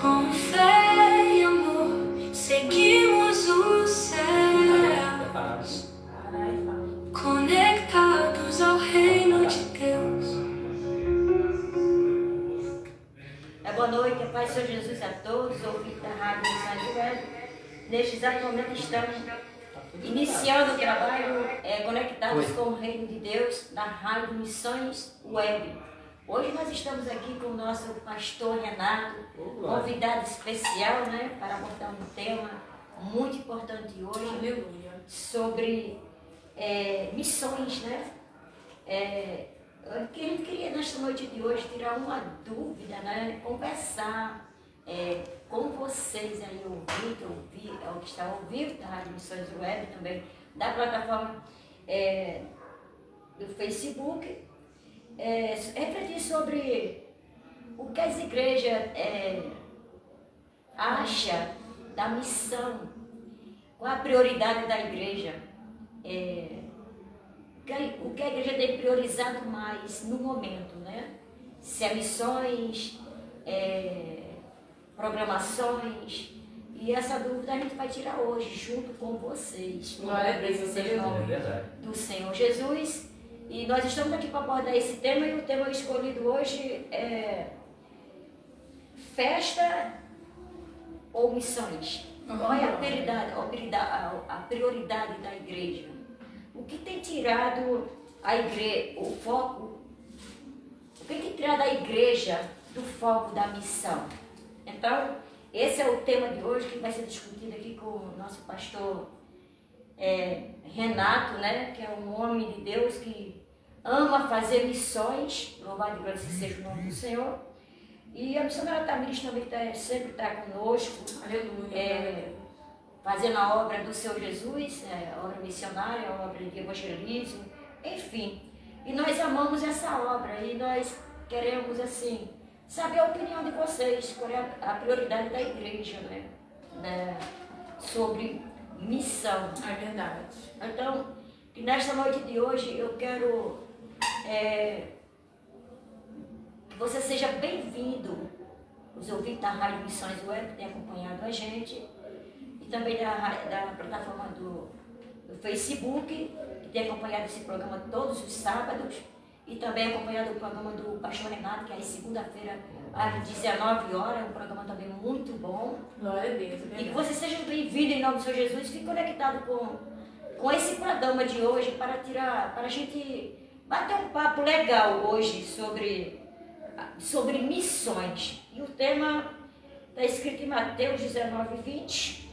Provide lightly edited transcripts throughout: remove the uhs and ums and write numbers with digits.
Com fé e amor, seguimos o céu, conectados ao reino de Deus. Boa noite, a paz do Senhor Jesus a todos, ouvintes da Rádio Missões Web. Neste exato momento estamos iniciando o trabalho conectados com o reino de Deus na Rádio Missões Web. Hoje nós estamos aqui com o nosso pastor Renato, convidado especial, né, para abordar um tema muito importante hoje, sobre missões, né? Que a gente queria nesta noite de hoje tirar uma dúvida, né? Conversar com vocês aí, o que está ao vivo da Rádio Missões Web, também da plataforma do Facebook, refletir sobre o que as igrejas acham da missão, qual a prioridade da igreja. O que a igreja tem priorizado mais no momento, né? Se é missões, programações, e essa dúvida a gente vai tirar hoje, junto com vocês. Glória a Deus, seja o nome do Senhor Jesus. E nós estamos aqui para abordar esse tema, e o tema escolhido hoje é festa ou missões? Qual é a prioridade da igreja? O que tem tirado a igreja, o foco, o que tem tirado a igreja do foco da missão? Então, esse é o tema de hoje, que vai ser discutido aqui com o nosso pastor Renato, né, que é um homem de Deus que ama fazer missões, louvado e glória seja o nome do Senhor. E a missionária Tamires também sempre está conosco, fazendo a obra do Senhor Jesus, a obra missionária, a obra de evangelismo, enfim. E nós amamos essa obra e nós queremos, assim, saber a opinião de vocês, qual é a prioridade da igreja, né? Sobre missão. É verdade. Então, que nesta noite de hoje eu quero que você seja bem-vindo, os ouvintes da Rádio Missões Web que têm acompanhado a gente, e também da plataforma do Facebook, que tem acompanhado esse programa todos os sábados, e também acompanhado o programa do pastor Renato, que é segunda-feira, às 19 horas, um programa também muito bom. Glória a Deus. E que você seja bem-vindo em nome do Senhor Jesus, fique conectado com esse programa de hoje para a gente bater um papo legal hoje sobre missões. E o tema está escrito em Mateus 19 e 20,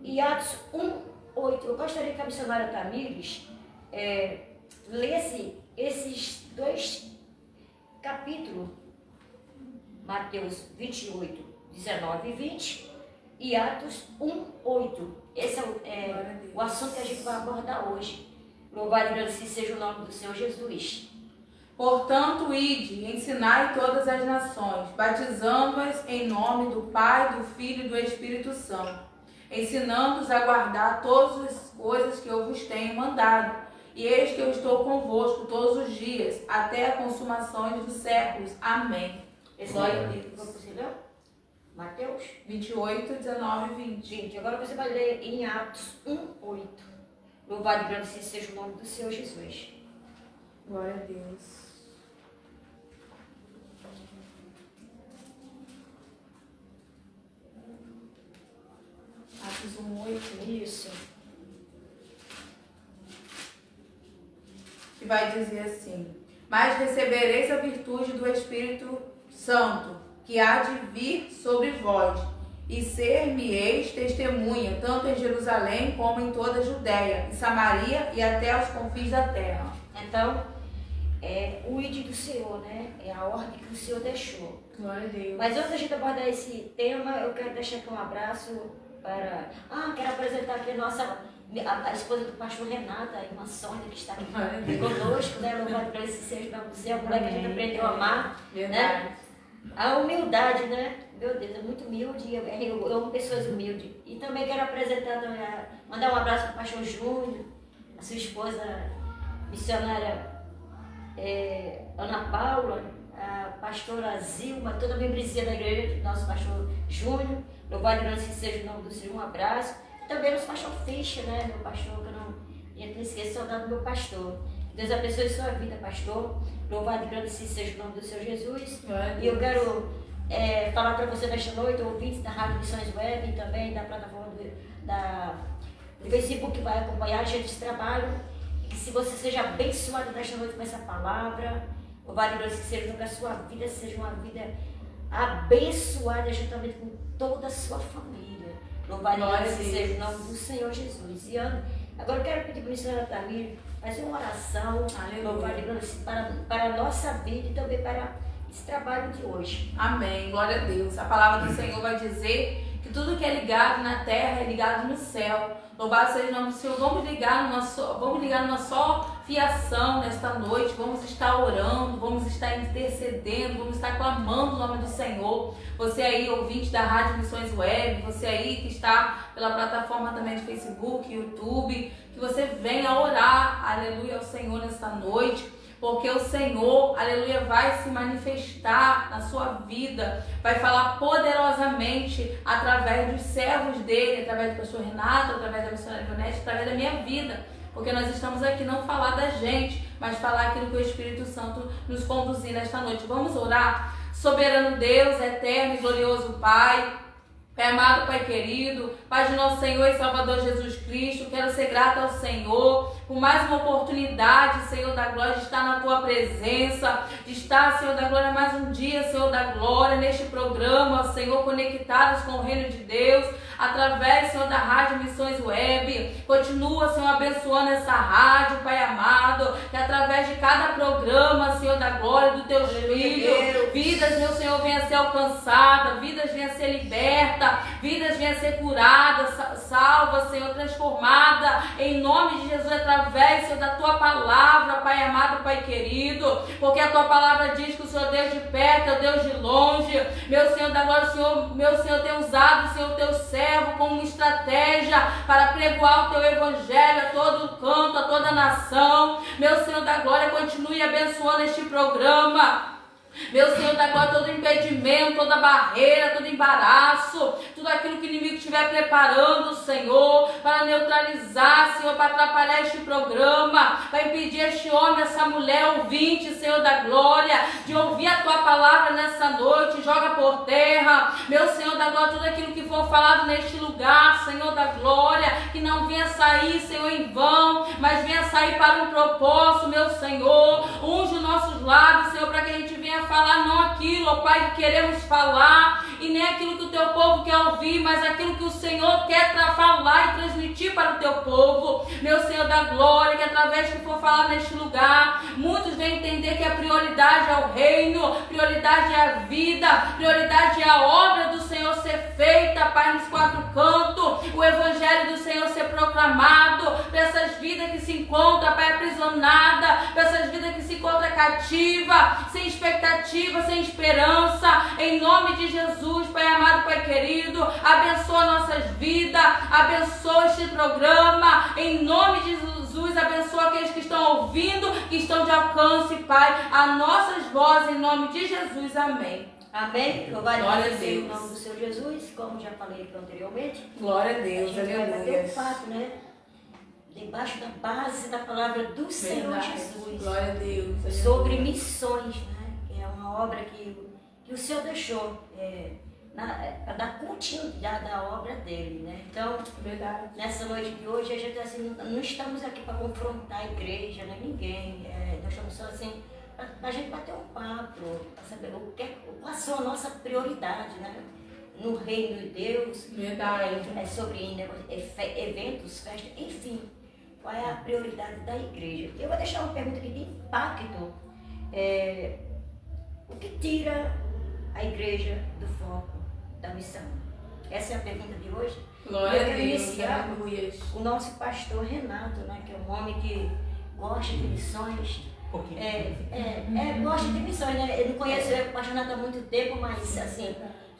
e Atos 1, 8. Eu gostaria que a missionária Tamires lesse esses dois capítulos, Mateus 28, 19 e 20 e Atos 1, 8. Esse é o assunto que a gente vai abordar hoje. Louvado e agradecido seja o nome do Senhor Jesus. Portanto, ide e ensinai todas as nações, batizando-as em nome do Pai, do Filho e do Espírito Santo, ensinando-os a guardar todas as coisas que eu vos tenho mandado. E eis que eu estou convosco todos os dias, até a consumação dos séculos. Amém. Esse é você leu? Mateus 28, 19 e 20. Agora você vai ler em Atos 1, 8. Louvado e agradecido seja o nome do Senhor Jesus. Glória a Deus. Atos 1, 8. Isso. Que vai dizer assim: mas recebereis a virtude do Espírito Santo, que há de vir sobre vós, e ser-me-eis testemunha, tanto em Jerusalém como em toda a Judéia, em Samaria e até aos confins da terra. Então, o ide do Senhor, né? É a ordem que o Senhor deixou. Glória a Deus. Mas antes da gente abordar esse tema, eu quero deixar aqui um abraço para... quero apresentar aqui a esposa do pastor Renato, a irmã Sônia, que está aqui conosco, né? Louvado para esse seja para você, a mulher que a gente aprendeu a amar, né? A humildade, né? Meu Deus, é muito humilde, eu amo pessoas humildes. E também quero apresentar, mandar um abraço para o pastor Júnior, a sua esposa missionária Ana Paula, a pastora Zilma, toda a membresia da igreja, nosso pastor Júnior, louvado e grande seja o nome do Senhor, um abraço. Também nosso pastor Fischer, né, meu pastor, que eu não esqueço, saudade do meu pastor. Deus abençoe sua vida, pastor. Louvado e grande seja o nome do Senhor Jesus. E eu quero falar para você nesta noite, ouvintes da Rádio Missões Web e também da plataforma do Facebook que vai acompanhar a gente esse trabalho. E que se você seja abençoado nesta noite com essa palavra, louvado e grande seja que a sua vida seja uma vida abençoada juntamente com toda a sua família. Louvado e grande seja o nome do Senhor Jesus. E agora eu quero pedir para a senhora Tamir fazer uma oração, louvado e grande para a nossa vida e também para esse trabalho de hoje. Amém, glória a Deus. A palavra do Senhor vai dizer que tudo que é ligado na terra é ligado no céu. Louvado seja o nome do Senhor. Vamos ligar numa só fiação nesta noite. Vamos estar orando, vamos estar intercedendo, vamos estar clamando o nome do Senhor. Você aí, ouvinte da Rádio Missões Web, você aí que está pela plataforma também de Facebook, YouTube, que você venha orar, aleluia, ao Senhor nesta noite. Porque o Senhor, aleluia, vai se manifestar na sua vida, vai falar poderosamente através dos servos dele, através do pastor Renato, através da missionária Ivonete, através da minha vida. Porque nós estamos aqui não falar da gente, mas falar aquilo que o Espírito Santo nos conduzir nesta noite. Vamos orar? Soberano Deus, eterno e glorioso Pai, Pai amado, Pai querido, Pai de nosso Senhor e Salvador Jesus Cristo, quero ser grata ao Senhor por mais uma oportunidade, Senhor da glória, de estar na Tua presença, de estar, Senhor da glória, mais um dia, Senhor da glória, neste programa, Senhor, conectados com o reino de Deus, através, Senhor, da Rádio Missões Web. Continua, Senhor, abençoando essa rádio, Pai amado, que através de cada programa, Senhor da glória, do Teus filhos, vidas, meu Senhor, venha a ser alcançada, vidas venha a ser liberta, vidas venha a ser curada, salva, Senhor, transformada, em nome de Jesus, através, Senhor, da Tua palavra, Pai amado, Pai querido, porque a Tua palavra diz que o Senhor é Deus de perto, é Deus de longe, meu Senhor da glória, Senhor, meu Senhor, tem usado, Senhor, Teu servo como uma estratégia para pregoar o Teu evangelho a todo canto, a toda nação, meu Senhor da glória, continue abençoando este programa. Meu Senhor, da glória, todo impedimento, toda barreira, todo embaraço, tudo aquilo que o inimigo estiver preparando, Senhor, para neutralizar, Senhor, para atrapalhar este programa, para impedir este homem, essa mulher ouvinte, Senhor da glória, de ouvir a Tua palavra nessa noite, joga por terra, meu Senhor da glória, tudo aquilo que for falado neste lugar, Senhor da glória, que não venha sair, Senhor, em vão, mas venha sair para um propósito, meu Senhor, unge os nossos lábios, Senhor, para que a gente venha falar não aquilo, ó Pai, que queremos falar, e nem aquilo que o Teu povo quer ouvir, mas aquilo que o Senhor quer falar e transmitir para o Teu povo, meu Senhor da glória, que através que for falar neste lugar, muitos vão entender que a prioridade é o reino, prioridade é a vida, prioridade é a obra do Senhor ser feita, Pai, nos quatro cantos, o evangelho do Senhor ser proclamado, para essas vidas que se encontram, Pai, aprisionadas, para essas vidas que se encontram cativas, sem expectativa, sem esperança, em nome de Jesus, Pai amado, Pai querido, abençoa nossas vidas, abençoa este programa, em nome de Jesus, abençoa aqueles que estão ouvindo, que estão de alcance, Pai, as nossas vozes, em nome de Jesus, amém. Amém. Glória a Deus. Em nome do Senhor Jesus, como já falei anteriormente. Glória a Deus, aleluia. Fato, né? Debaixo da base da palavra do Senhor Jesus. Glória a Deus. Sobre missões, né? Que é uma obra que o Senhor deixou para dar continuidade à obra dele, né? Então, nessa noite de hoje, a gente assim, não estamos aqui para confrontar a igreja, né? Ninguém. Nós estamos só assim, para a gente bater um papo, para saber qual são a nossa prioridade, né? No reino de Deus. Sobre eventos, festas, enfim. Qual é a prioridade da igreja? Eu vou deixar uma pergunta aqui de impacto. O que tira a igreja do foco da missão? Essa é a pergunta de hoje. Glória a Deus. Eu quero iniciar o nosso pastor Renato, né, que é um homem que gosta de missões. Gosta de missões, né? Eu não conheço o pastor Renato há muito tempo, mas assim,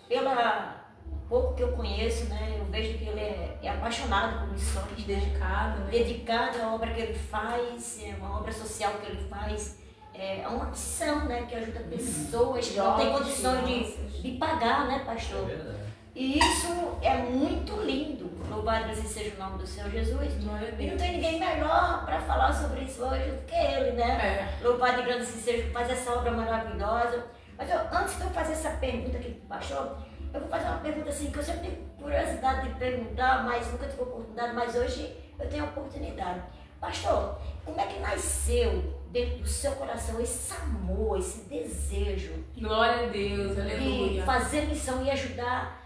pela pouco que eu conheço, né, eu vejo que ele é apaixonado por missões, dedicado à obra que ele faz, é uma obra social que ele faz. é uma missão, né, que ajuda pessoas que não têm condições de pagar, né, pastor? É verdade. E isso é muito lindo. Louvado seja o nome do Senhor Jesus. E não tem ninguém melhor para falar sobre isso hoje do que ele, né? Louvado e grande seja, faz essa obra maravilhosa. Mas antes de eu fazer essa pergunta aqui para o pastor, eu vou fazer uma pergunta assim, que eu sempre tenho curiosidade de perguntar, mas nunca tive oportunidade, mas hoje eu tenho a oportunidade. Pastor, como é que nasceu dentro do seu coração esse amor, esse desejo? Glória a Deus, aleluia. De fazer missão e ajudar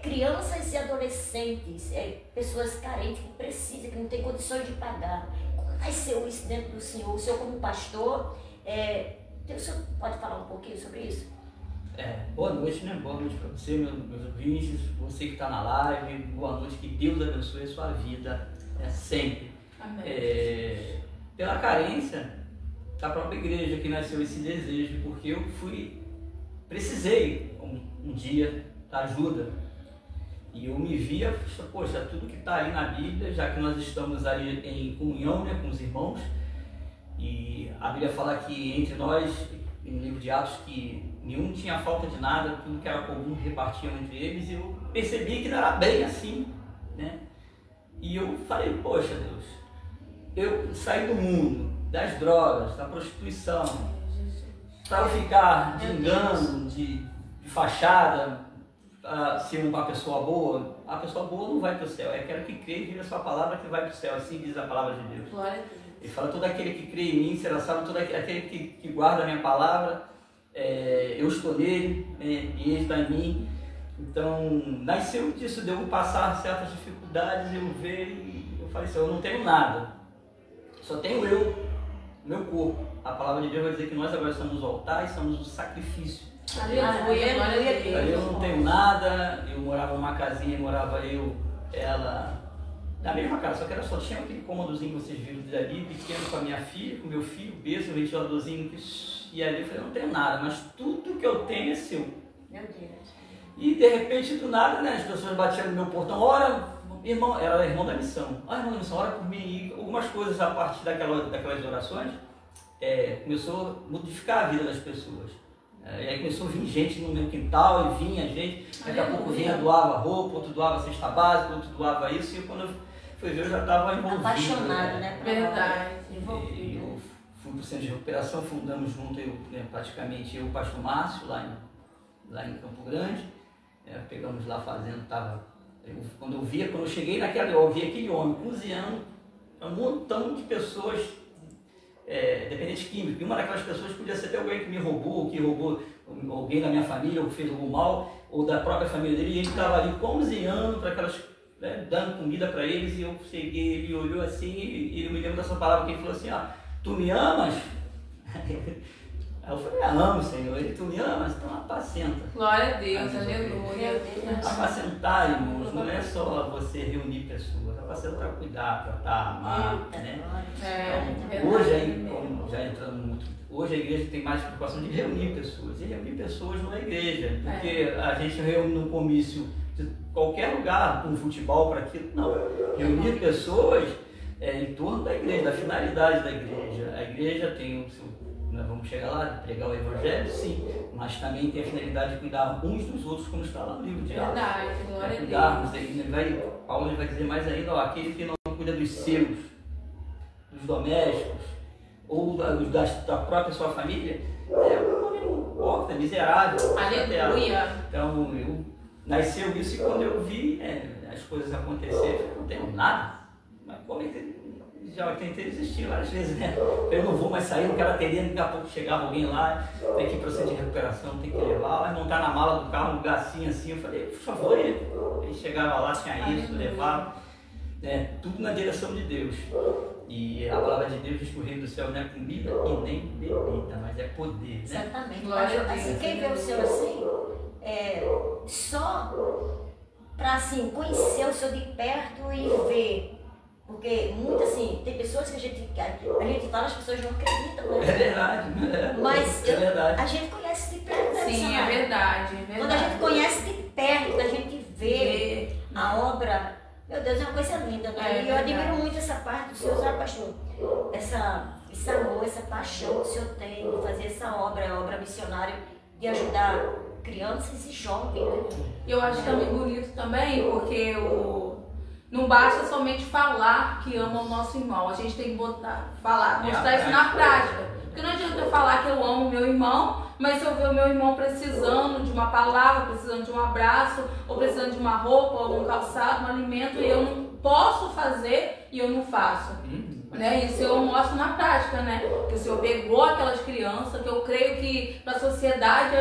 crianças e adolescentes, pessoas carentes que precisam, que não têm condições de pagar. Como nasceu isso dentro do Senhor? O Senhor como pastor, o Senhor pode falar um pouquinho sobre isso? Boa noite, né? Boa noite para você, meus ouvintes, você que está na live. Boa noite, que Deus abençoe a sua vida sempre. Amém. Pela carência da própria igreja que nasceu esse desejo, porque eu precisei um dia da ajuda e eu me via, poxa, tudo que está aí na Bíblia, já que nós estamos ali em comunhão, né, com os irmãos, e a Bíblia fala que entre nós, no livro de Atos, que nenhum tinha falta de nada, tudo que era comum repartiam entre eles, e eu percebi que não era bem assim, né? E eu falei, poxa Deus, eu saí do mundo, das drogas, da prostituição, para eu ficar de engano, de fachada, ser uma pessoa boa. A pessoa boa não vai para o céu, é aquela que crê e vive a sua palavra que vai para o céu, assim diz a palavra de Deus. Glória a Deus. Ele fala, todo aquele que crê em mim será salvo, todo aquele que guarda a minha palavra, eu estou nele, e ele está em mim. Então, nasceu disso, de eu passar certas dificuldades, eu ver e eu falei assim, eu não tenho nada, só tenho meu corpo. A palavra de Deus vai dizer que nós agora somos o altar e somos o sacrifício. Aleluia, glória a Deus. Eu não tenho nada, eu morava numa casinha, morava eu, ela, na mesma casa, só que era só tinha aquele cômodozinho que vocês viram ali, pequeno, com a minha filha, com meu filho, berço, um ventiladorzinho, e ali eu falei, eu não tenho nada, mas tudo que eu tenho é seu. Meu Deus. E de repente, do nada, né, as pessoas batiam no meu portão, ora, irmão, era irmão da missão, irmão da missão, ora por mim, e algumas coisas a partir daquelas orações, começou a modificar a vida das pessoas. E aí começou a vir gente no meu quintal, e vinha gente, daqui a pouco vinha, doava roupa, outro doava cesta básica, outro doava isso, e quando eu fui ver, eu já estava envolvido. Apaixonado, né? Verdade. E eu fui para o centro de recuperação, fundamos junto, praticamente eu e o pastor Márcio, lá em Campo Grande, pegamos lá fazendo, quando eu cheguei naquela, eu vi aquele homem cozinhando, um montão de pessoas, dependentes químicos, e uma daquelas pessoas podia ser até alguém que me roubou, que roubou alguém da minha família, ou que fez algum mal, ou da própria família dele, e ele estava ali cozinhando para aquelas, dando comida para eles, e eu cheguei, ele olhou assim, e eu me lembro dessa palavra que ele falou assim, tu me amas? Aí eu falei, amo, Senhor. Ele, tu me amas? Então apacenta. Glória a Deus, aleluia. Apacentar, irmãos, não é só você reunir pessoas, apacentar, cuidar, tratar, amar, né? Então, hoje, já entrando muito, hoje a igreja tem mais preocupação de reunir pessoas, e reunir pessoas não é igreja, porque a gente reúne no comício de qualquer lugar, um futebol para aquilo, não. Reunir pessoas em torno da igreja, da finalidade da igreja. A igreja tem o seu, nós vamos chegar lá, pregar o evangelho, sim, mas também tem a finalidade de cuidar uns dos outros, como está lá no livro de Atos. Verdade, glória a Cuidarmos, Deus. Paulo vai dizer mais ainda, aquele que não cuida dos seus, dos domésticos, ou da própria sua família, um homem hipócrita, miserável. Aleluia. Então, nasceu isso, e quando eu vi as coisas acontecerem, eu não tenho nada, mas como é que já tentei desistir várias vezes, né? Eu não vou mais sair, não quero atender, daqui a pouco chegava alguém lá, tem que ir para o centro de recuperação, tem que levar, montar na mala do carro, um lugar assim, eu falei, por favor, ele chegava lá, tinha isso, levava, tudo na direção de Deus. E a palavra de Deus diz que o reino do céu não é comida e nem bebida, mas é poder, né? Exatamente. Glória a Deus. Assim, quem vê o Senhor assim, só para assim, conhecer o Senhor de perto e ver. Porque muito assim, tem pessoas que a gente fala, as pessoas não acreditam, né? É verdade. Mas verdade. a gente conhece de perto, né? Sim, é verdade, é verdade. Quando a gente conhece de perto, a gente vê a obra, meu Deus, é uma coisa linda, né? E eu admiro muito essa parte do Senhor, sabe, pastor? esse amor, essa paixão que o senhor tem de fazer essa obra missionária, de ajudar crianças e jovens, né? Eu acho também bonito também, porque não basta somente falar que ama o nosso irmão, a gente tem que mostrar isso na prática. Porque não adianta eu falar que eu amo o meu irmão, mas se eu ver o meu irmão precisando de uma palavra, precisando de um abraço, ou precisando de uma roupa, ou um calçado, um alimento, e eu não posso fazer e eu não faço. Né? Isso eu mostro na prática, né? Que o Senhor pegou aquelas crianças, que eu creio que para a sociedade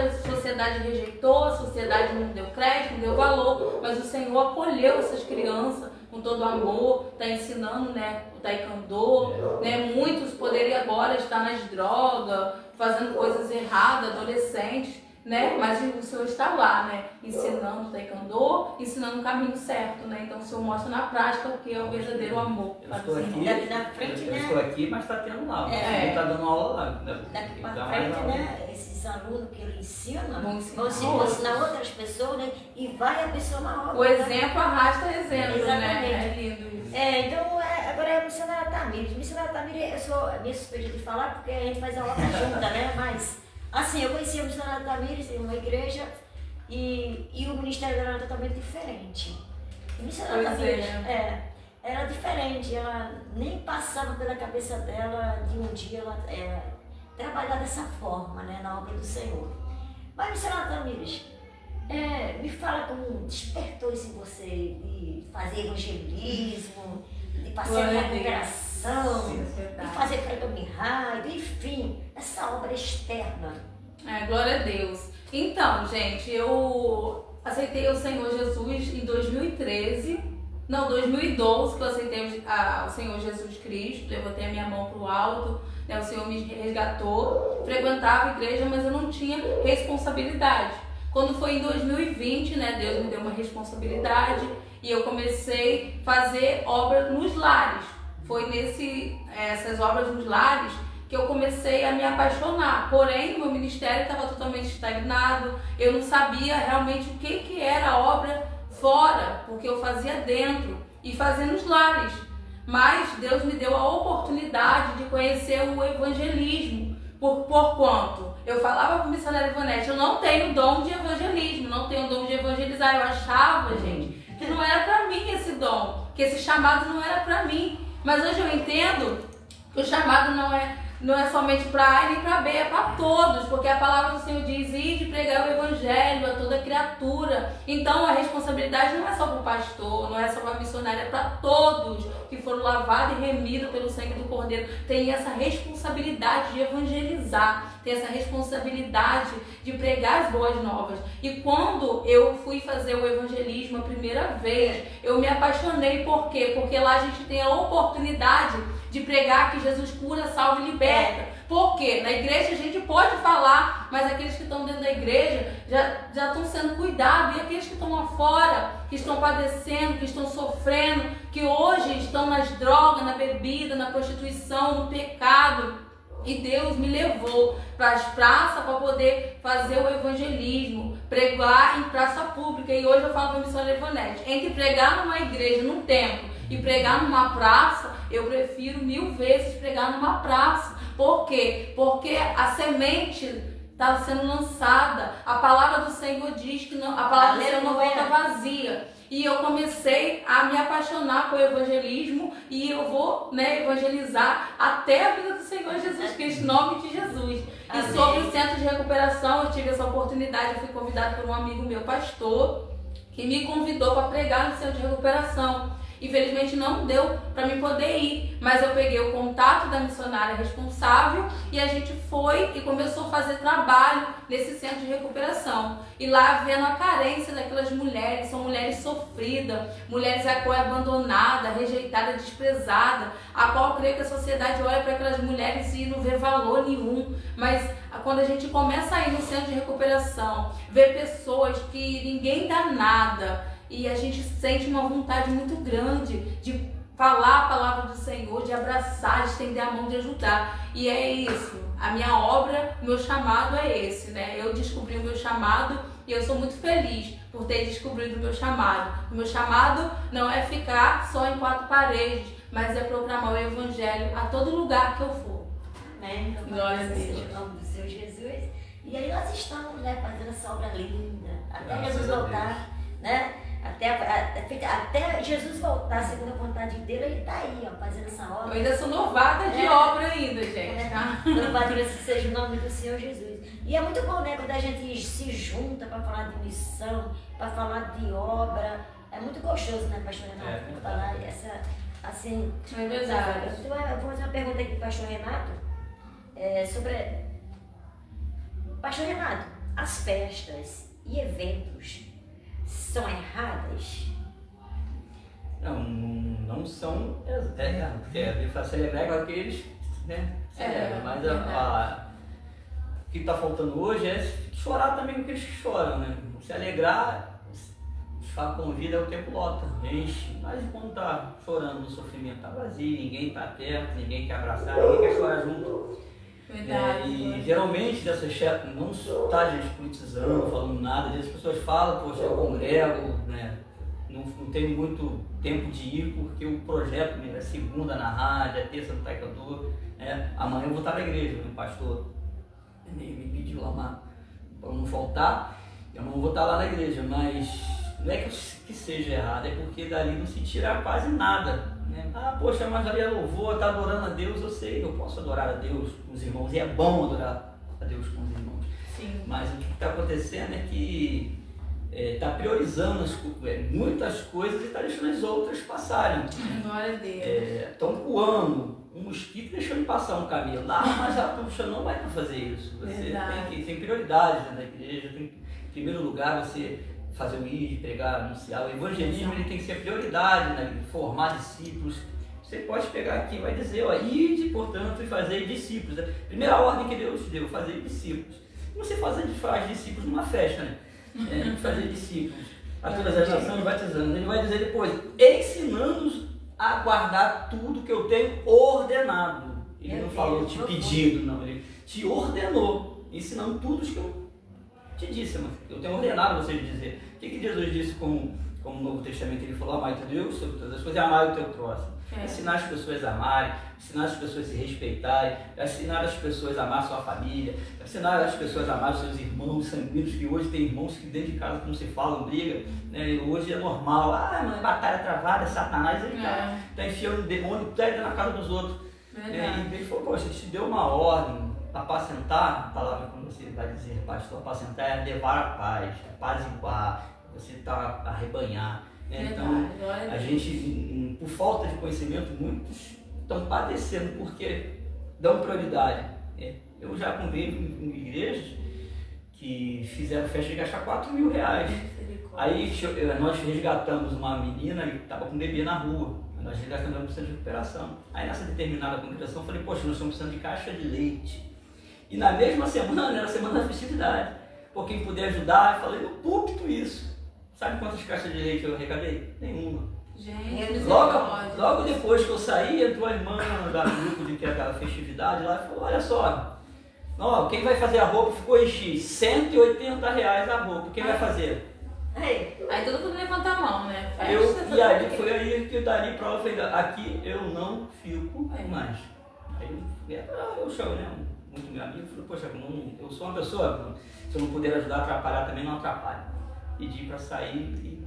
rejeitou, a sociedade não deu crédito, não deu valor, mas o Senhor acolheu essas crianças com todo amor, está ensinando, né, o taekwondo, né? Muitos poderiam agora estar nas drogas, fazendo coisas erradas, adolescentes, né? Mas o Senhor está lá, né? Ensinando o taekwondo, ensinando o caminho certo, né? Então o Senhor mostra na prática o que é o verdadeiro amor. Eu estou aqui, na frente, eu né? estou aqui, mas está tendo lá. Ele está dando aula lá. Né? Daqui para Então, frente, né? Esses alunos que ele ensina, Vão vão ensinar outras pessoas, né? E vai abençoar a obra. O exemplo arrasta exemplo, Exatamente. né? É lindo isso. Então, agora é a missionária Tamires. Missionária Tamires, eu sou minha suspeita de falar porque a gente faz a obra junta, né? Mas, assim, eu conheci a missionária Tamires em uma igreja e o ministério dela era totalmente diferente. A missionária Tamires era diferente, ela nem passava pela cabeça dela de um dia ela trabalhar dessa forma, né? Na obra do Senhor. Mas, missionária Tamires, me fala como despertou isso em você, de fazer evangelismo, de fazer a recuperação, de fazer Freedom Ride, enfim, essa obra externa. Glória a Deus. Então, gente, eu aceitei o Senhor Jesus em 2012, que eu aceitei o Senhor Jesus Cristo, levantei a minha mão para o alto, né, o Senhor me resgatou, frequentava a igreja, mas eu não tinha responsabilidade. Quando foi em 2020, né, Deus me deu uma responsabilidade e eu comecei a fazer obras nos lares. Foi essas obras nos lares que eu comecei a me apaixonar. Porém, o meu ministério estava totalmente estagnado. Eu não sabia realmente o que era a obra fora, porque eu fazia dentro e fazia nos lares. Mas Deus me deu a oportunidade de conhecer o evangelismo. Por quanto? Eu falava para o missionário Ivonete, eu não tenho dom de evangelismo, não tenho dom de evangelizar. Eu achava, gente, que não era para mim esse dom, que esse chamado não era para mim. Mas hoje eu entendo que o chamado não é somente para A nem para B, é para todos, porque a palavra do Senhor diz: ide pregar o evangelho a toda criatura. Então a responsabilidade não é só para o pastor, não é só para a missionária, é para todos que foram lavados e remidos pelo sangue do Cordeiro. Tem essa responsabilidade de evangelizar, tem essa responsabilidade de pregar as boas novas. E quando eu fui fazer o evangelismo a primeira vez, eu me apaixonei. Por quê? Porque lá a gente tem a oportunidade de pregar que Jesus cura, salva e liberta. Por quê? Na igreja a gente pode falar, mas aqueles que estão dentro da igreja já estão sendo cuidados. E aqueles que estão lá fora, que estão padecendo, que estão sofrendo, que hoje estão nas drogas, na bebida, na prostituição, no pecado. E Deus me levou para as praças para poder fazer o evangelismo, pregar em praça pública. E hoje eu falo para a missionária Ivonete, entre pregar numa igreja, num templo, e pregar numa praça, eu prefiro 1000 vezes pregar numa praça. Por quê? Porque a semente está sendo lançada. A palavra do Senhor diz que a palavra do Senhor não volta vazia. E eu comecei a me apaixonar pelo evangelismo e eu vou, evangelizar até a vida do Senhor Jesus Cristo, em nome de Jesus. Amém. E sobre o centro de recuperação, eu tive essa oportunidade, eu fui convidada por um amigo meu, pastor, que me convidou para pregar no centro de recuperação. Infelizmente não deu para mim poder ir, mas eu peguei o contato da missionária responsável e a gente foi e começou a fazer trabalho nesse centro de recuperação. E lá vendo a carência daquelas mulheres, são mulheres sofridas, mulheres a qual é abandonada, rejeitada, desprezada, a qual eu creio que a sociedade olha para aquelas mulheres e não vê valor nenhum. Mas quando a gente começa a ir no centro de recuperação, ver pessoas que ninguém dá nada, e a gente sente uma vontade muito grande de falar a palavra do Senhor, de abraçar, de estender a mão, de ajudar. E é isso. A minha obra, o meu chamado é esse, né? Eu descobri o meu chamado e eu sou muito feliz por ter descobrido o meu chamado. O meu chamado não é ficar só em 4 paredes, mas é proclamar o evangelho a todo lugar que eu for. Amém. Glória a Deus. Seja o nome do Senhor Jesus. E aí nós estamos, né, fazendo essa obra linda. Até Graças Jesus a voltar, né? Até Jesus voltar, segundo a vontade dele, ele está aí, ó, fazendo essa Eu obra. ainda sou novata de obra ainda, gente, tá? Louvado seja o nome do Senhor Jesus. E é muito bom, né, quando a gente se junta para falar de missão, para falar de obra. É muito gostoso, né, pastor Renato? Falar essa, assim... É verdade. Então, eu vou fazer uma pergunta aqui para o pastor Renato, sobre... Pastor Renato, as festas e eventos são erradas? Não são. Para celebrar igual que eles, né? Celebram. Mas o que está faltando hoje é chorar também com aqueles que choram, né? Se alegrar, fala com vida, o tempo lota, enche. Mas quando está chorando no sofrimento, está vazio, ninguém está perto, ninguém quer abraçar, ninguém quer chorar junto. Verdade. E geralmente dessas chefes não está gente politizando, falando nada disso, as pessoas falam, poxa, eu congrego, né? Não tenho muito tempo de ir porque o projeto é segunda na rádio, é terça no Taekwondo, né? Amanhã eu vou estar na igreja, o pastor me pediu lá para não faltar, eu não vou estar lá na igreja, mas não é que seja errado, é porque dali não se tira quase nada. Ah, poxa, mas ali é louvor, está adorando a Deus, eu sei, eu posso adorar a Deus com os irmãos, e é bom adorar a Deus com os irmãos. Sim. Mas o que está acontecendo é que está priorizando muitas coisas e está deixando as outras passarem. Glória a Deus. Estão coando um mosquito deixando passar um camelo. Mas puxa, não vai para fazer isso. Você tem prioridades dentro da igreja, em primeiro lugar você fazer o ID, pregar, anunciar. O evangelismo ele tem que ser prioridade, né? Formar discípulos. Você pode pegar aqui e vai dizer, ide, portanto, e fazer discípulos. A primeira ordem que Deus te deu, fazer discípulos. E você faz discípulos numa festa, né? Fazer discípulos. A todas as nações batizando. Ele vai dizer depois, ensinando-os a guardar tudo que eu tenho ordenado. Ele não falou te pedido, não. Ele te ordenou, ensinando tudo que eu te disse, mas eu tenho ordenado você de dizer. O que Jesus disse como no Novo Testamento? Ele falou, amai teu Deus sobre todas as coisas e amai o teu próximo. Ensinar as pessoas a amarem, ensinar as pessoas a se respeitarem, ensinar as pessoas a amar a sua família, ensinar as pessoas a amar os seus irmãos sanguíneos, que hoje tem irmãos que dentro de casa não se falam, briga, né? E hoje é normal, mano, batalha travada, Satanás, ele tá enfiando demônio até na casa dos outros. E ele falou, poxa, ele te deu uma ordem, apacentar, a palavra como você vai dizer, pastor, apacentar é levar a paz, apaziguar, você está a arrebanhar. Então, a gente, por falta de conhecimento, muitos estão padecendo porque dão prioridade. Eu já convivo em igrejas que fizeram festa de gastar R$4.000. Aí nós resgatamos uma menina que estava com um bebê na rua. Nós resgatamos ela precisando de recuperação. Aí nessa determinada congregação eu falei, poxa, nós estamos precisando de caixa de leite. E na mesma semana, era a semana da festividade. Pô, quem puder ajudar, eu falei no púlpito isso. Sabe quantas caixas de leite eu arrecadei? Nenhuma. Gente, logo depois que eu saí, entrou a irmã da grupo de que era aquela festividade lá e falou, olha só, quem vai fazer a roupa ficou em X, R$180 a roupa, quem vai fazer? Aí todo mundo levanta a mão, né? E aí foi aí que eu dali pra ela, eu falei, aqui eu não fico mais. Aí eu chamo, né? Muito meu amigo, falei, poxa, eu sou uma pessoa, se eu não puder ajudar a atrapalhar também, não atrapalha. Pedi para sair,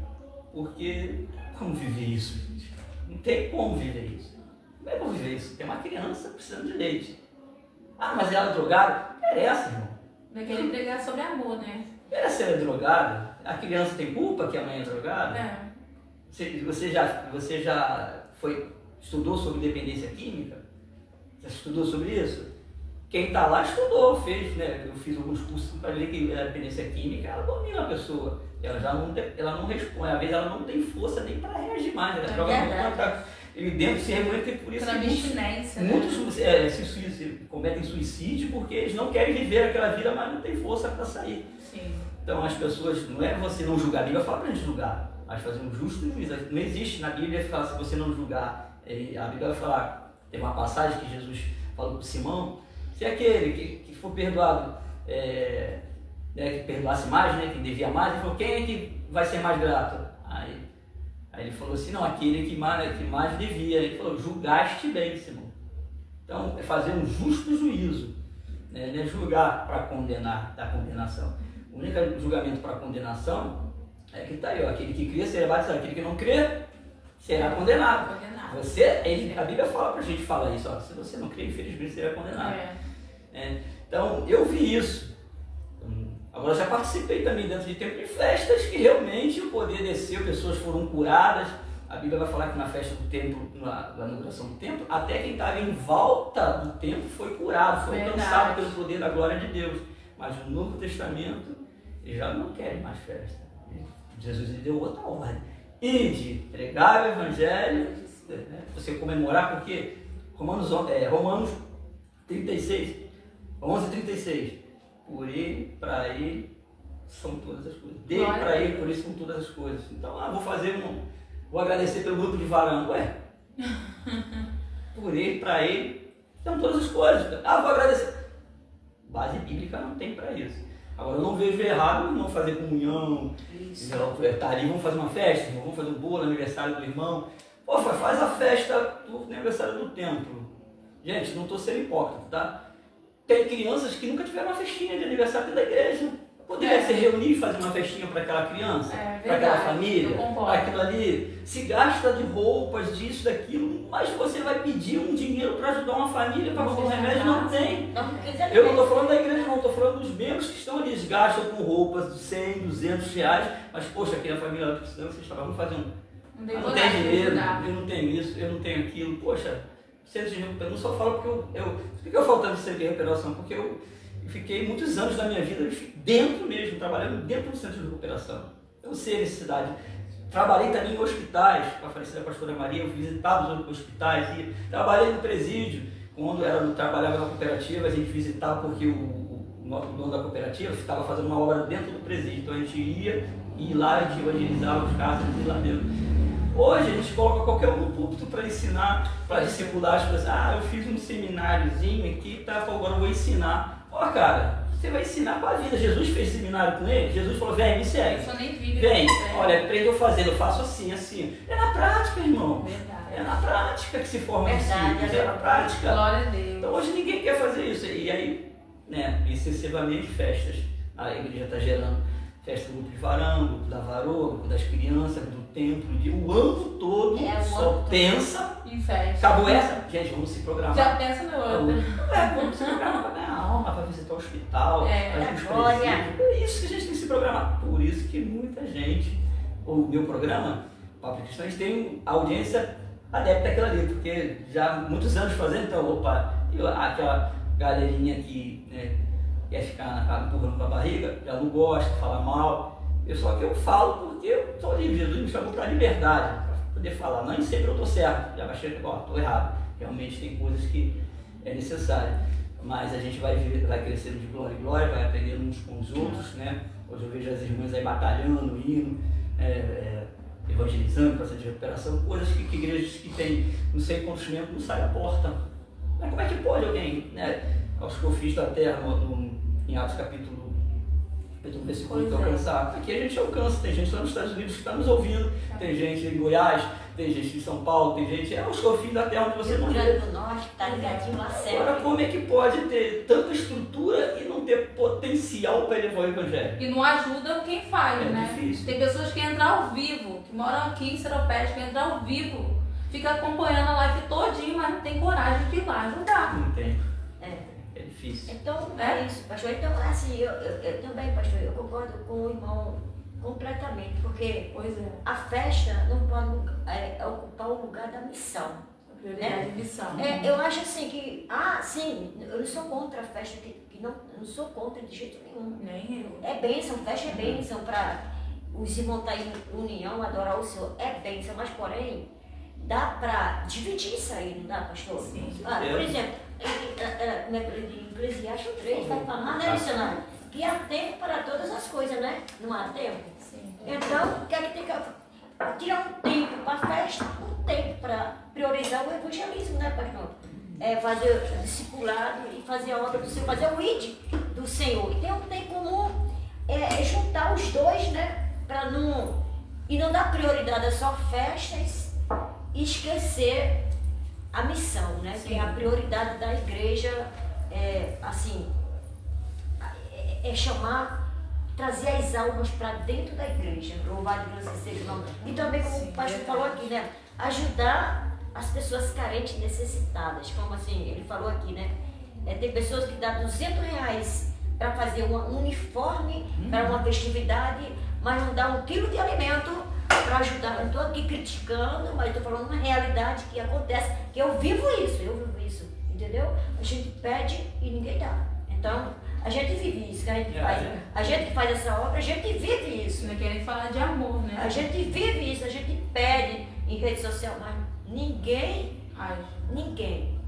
porque como viver isso, gente? Não tem como viver isso. Como é que eu vou viver isso? Tem uma criança precisando de leite. Mas ela é drogada? Interessa, irmão. Vai querer pregar sobre amor, né? Interessa ela é drogada? A criança tem culpa que a mãe é drogada? Você já estudou sobre dependência química? Já estudou sobre isso? Quem está lá estudou, fez, né? Eu fiz alguns cursos para ver que a dependência química, ela domina a pessoa. Ela não responde, às vezes ela não tem força nem para reagir mais. Ela joga muito ele dentro se remoendo, e por isso muitos cometem suicídio porque eles não querem viver aquela vida, mas não tem força para sair. Sim. Então as pessoas, não é você não julgar, a Bíblia fala para a gente julgar, mas fazer um justo juízo. Não existe na Bíblia falar se você não julgar. A Bíblia vai falar, tem uma passagem que Jesus falou para Simão, se aquele que for perdoado, que perdoasse mais, né, que devia mais, ele falou, quem é que vai ser mais grato? Aí ele falou assim, não, aquele que mais devia. Ele falou, julgaste bem, Simão. Então, é fazer um justo juízo, né? Não é julgar para condenar, da condenação. O único julgamento para condenação é que está aí, ó, aquele que crê será batizado, aquele que não crê será condenado. A Bíblia fala para a gente falar isso, ó, se você não crê, infelizmente será condenado. Então, eu vi isso. Agora, já participei também dentro de tempo de festas que realmente o poder desceu, pessoas foram curadas. A Bíblia vai falar que na festa do templo, na inauguração do templo, até quem estava em volta do templo foi curado, foi alcançado pelo poder da glória de Deus. Mas no Novo Testamento, eles já não querem mais festa. Jesus lhe deu outra ordem. Ide, pregar o Evangelho, né? Você comemorar, porque Romanos 36, 11:36, por ele, para ele, são todas as coisas. Dele, para ele, por isso são todas as coisas. Então, vou agradecer pelo grupo de varão. Ué, por ele, para ele, são todas as coisas. Vou agradecer. Base bíblica não tem para isso. Agora, eu não vejo errado não fazer comunhão, tá ali, vamos fazer uma festa, vamos fazer um bolo, aniversário do irmão. Pô, faz a festa do aniversário do templo. Gente, não estou sendo hipócrita, tá? Tem crianças que nunca tiveram uma festinha de aniversário da igreja. Poderia se reunir e fazer uma festinha para aquela criança, para aquela família, para aquilo ali. Se gasta de roupas, disso, daquilo, mas você vai pedir um dinheiro para ajudar uma família, para comprar um remédio, não tem. Eu não estou falando da igreja, não, estou falando dos membros que estão ali, eles gastam com roupas de 100, 200 reais, mas poxa, aqui na família está precisando, vocês estavam fazendo. Não tem dinheiro, eu não tenho isso, eu não tenho aquilo, poxa, centro de recuperação, não só falo porque por que eu falo tanto de centro de recuperação? Porque eu fiquei muitos anos da minha vida dentro mesmo, trabalhando dentro do centro de recuperação. Eu sei a necessidade. Trabalhei também em hospitais, com a falecida pastora Maria, eu visitava os hospitais, trabalhei no presídio, quando trabalhava na cooperativa, a gente visitava porque o dono da cooperativa estava fazendo uma obra dentro do presídio, então a gente ia e lá a gente evangelizava os casos e lá dentro. Hoje a gente coloca qualquer um no púlpito para ensinar, para discipular as pessoas. Eu fiz um semináriozinho aqui, agora eu vou ensinar. Cara, você vai ensinar para a vida. Jesus fez seminário com ele, Jesus falou, vem, me segue. Vem, olha, aprendeu fazendo, eu faço assim, assim. É na prática, irmão. Verdade. É na prática que se forma discípulos, é na prática. Glória a Deus. Então hoje ninguém quer fazer isso. E aí, né, excessivamente festas. A igreja está gerando festa do grupo de varão, grupo da varoa, grupo das crianças, do templo, o ano todo só pensa em festa. Acabou essa? Gente, vamos se programar. Já pensa no outro. Vamos se programar para ganhar alma, para visitar o hospital, para ir para os presídios. É isso que a gente tem que se programar. Por isso que muita gente, o meu programa, Papo Cristão, a gente tem audiência adepta àquilo ali, porque já há muitos anos fazendo, então, aquela galerinha que quer ficar empurrando com a barriga, já não gosta, fala mal. Só que eu falo porque eu estou livre, Jesus me chamou para a liberdade, para poder falar. Nem sempre eu estou certo, já baixei, estou errado. Realmente tem coisas que é necessário. Mas a gente vai crescendo de glória em glória, vai aprendendo uns com os outros, né? Hoje eu vejo as irmãs aí batalhando, indo, evangelizando, processo de recuperação, coisas que igrejas que tem não sei quantos membros não saem da porta. Mas como é que pode alguém, né? Aos que eu fiz da terra em Atos capítulo versículo que alcançar. Aqui a gente alcança, tem gente lá nos Estados Unidos que está nos ouvindo, tem gente em Goiás, tem gente em São Paulo, tem gente, os confins da terra onde você não vê. do Norte, está ligadinho lá sempre. Agora, como é que pode ter tanta estrutura e não ter potencial para levar o evangelho? E não ajuda quem faz, né? Difícil. Tem pessoas que entram ao vivo, que moram aqui em Seropédica, que entram ao vivo, fica acompanhando a live todinha, mas não tem coragem de ir lá ajudar. Não tem. É difícil. Então, é isso, pastor. Então, assim, eu também, pastor, eu concordo com o irmão completamente, porque a festa não pode ocupar o lugar da missão. Prioridade de missão. Eu acho assim que, sim, eu não sou contra a festa, eu não sou contra de jeito nenhum. Nem eu. É bênção, festa é bênção para os irmãos estar em união, adorar o Senhor, é bênção, mas porém, dá para dividir isso aí, não dá, pastor? Sim. Por exemplo, em Eclesiastes 3 vai falar, né, missionário? Que há tempo para todas as coisas, né? Não há tempo? Sim. Então, o que é que tem que tirar um tempo para a festa, um tempo para priorizar o evangelismo, né, pastor? Fazer o discipulado e fazer a obra do Senhor, fazer o ID do Senhor. Então, tem como juntar os dois, né? Para não dar prioridade a só festas e esquecer a missão, né? Sim. Que é a prioridade da igreja, é chamar, trazer as almas para dentro da igreja. Louvado seja o nome. E também, como o pastor falou aqui, né? Ajudar as pessoas carentes e necessitadas. Como assim, ele falou aqui, né? Tem pessoas que dão R$200 para fazer um uniforme para uma festividade, mas não dá 1 quilo de alimento para ajudar. Não estou aqui criticando, mas estou falando uma realidade que acontece, que eu vivo isso, entendeu? A gente pede e ninguém dá. Então, a gente vive isso, que a gente faz. A gente que faz essa obra, a gente vive isso. Não querem falar de amor, né? A gente vive isso, a gente pede em rede social, mas ninguém.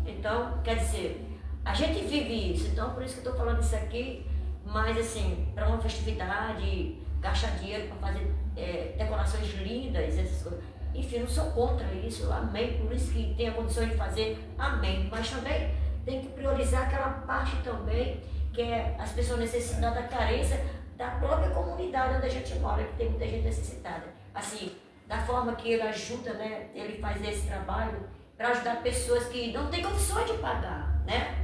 Então, quer dizer, a gente vive isso. Então, por isso que eu estou falando isso aqui, mas assim, para uma festividade, gastar dinheiro para fazer decorações lindas, essas coisas. Enfim, não sou contra isso, amém. Por isso que tenha condições de fazer, amém. Mas também tem que priorizar aquela parte também, que é as pessoas necessitadas da carência da própria comunidade onde a gente mora, que tem muita gente necessitada. Assim, da forma que ele ajuda, né? Ele faz esse trabalho para ajudar pessoas que não têm condições de pagar, né?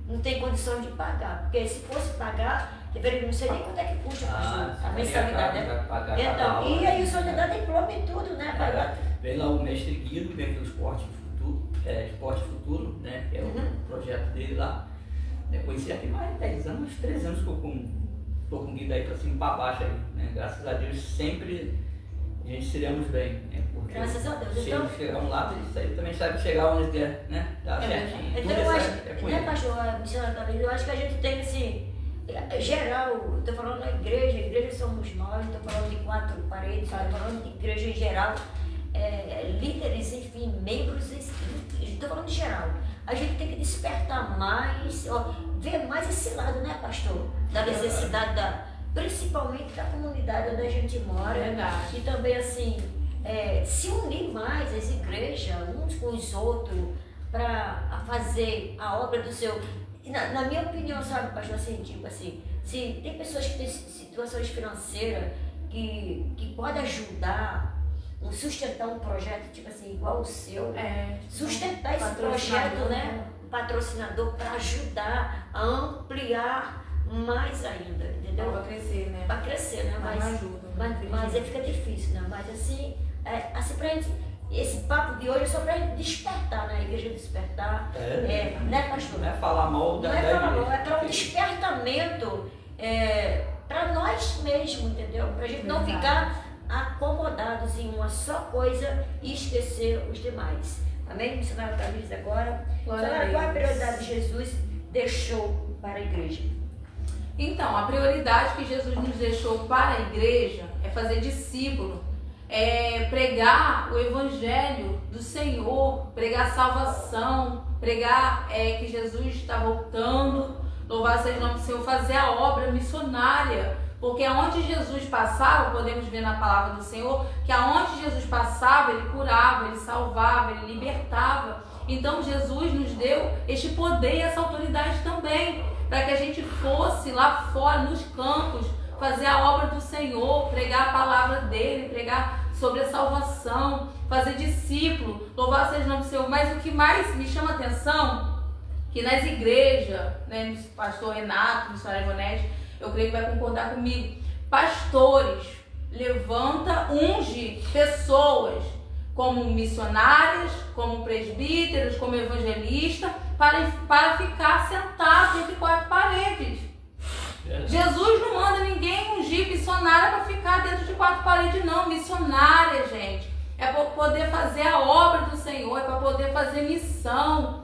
Não tem condições de pagar, porque se fosse pagar, não sei nem quanto é que custa a mensalidade, né? Então, e aí o senhor ainda dá diploma e tudo, né? Vem lá o mestre Guido, vem aqui o Esporte Futuro, né? Que é o projeto dele lá. Eu conheci aqui mais de 10 anos, 13 anos que eu estou com o Guido aí para cima e para baixo aí, né? Graças a Deus sempre a gente seremos bem, né? Porque graças a Deus. Se Então, ele chegar um lado, ele também sabe chegar onde quer, né? Dá certinho. Então eu acho, né, pastor, missionário David, eu acho que a gente tem esse geral, estou falando da igreja somos nós, estou falando de 4 paredes, estou falando de igreja em geral, líderes, enfim, membros, estou falando de geral. A gente tem que despertar mais, ver mais esse lado, né, pastor? Da necessidade, principalmente da comunidade onde a gente mora. Verdade. E também, assim, se unir mais as igrejas, uns com os outros, para fazer a obra do seu... Na minha opinião, sabe, pastor, assim, tipo assim, se tem pessoas que têm situações financeiras que podem ajudar, sustentar um projeto, tipo assim, igual o seu, sustentar esse projeto, né? Um patrocinador para ajudar a ampliar mais ainda, entendeu? Para crescer, né? Para crescer, né? Mas ajuda. Mas fica difícil, né? Mas assim, pra gente, esse papo de hoje é só pra gente despertar, né? A igreja despertar, né, pastor? Não é falar mal da igreja. Não é para um despertamento para nós mesmos, entendeu? Pra gente não ficar acomodados em uma só coisa e esquecer os demais. Amém? Missionário Tamires agora. Qual é a prioridade que Jesus deixou para a igreja? Então, a prioridade que Jesus nos deixou para a igreja é fazer discípulo, é pregar o evangelho do Senhor, pregar salvação, pregar que Jesus está voltando, louvar seja o nome do Senhor, fazer a obra missionária, porque aonde Jesus passava, podemos ver na palavra do Senhor, que aonde Jesus passava, ele curava, ele salvava, ele libertava. Então Jesus nos deu este poder e essa autoridade também, para que a gente fosse lá fora, nos campos, fazer a obra do Senhor, pregar a palavra dele, pregar sobre a salvação, fazer discípulo, louvar seja o nome do Senhor. Mas o que mais me chama a atenção, que nas igrejas, né, pastor Renato, missionário Ivonete, eu creio que vai concordar comigo, pastores, levanta, unge pessoas como missionárias, como presbíteros, como evangelistas, para ficar sentado entre 4 paredes. Jesus não manda ninguém ungir missionária para ficar dentro de 4 paredes, não. Missionária, gente, é para poder fazer a obra do Senhor, é para poder fazer missão.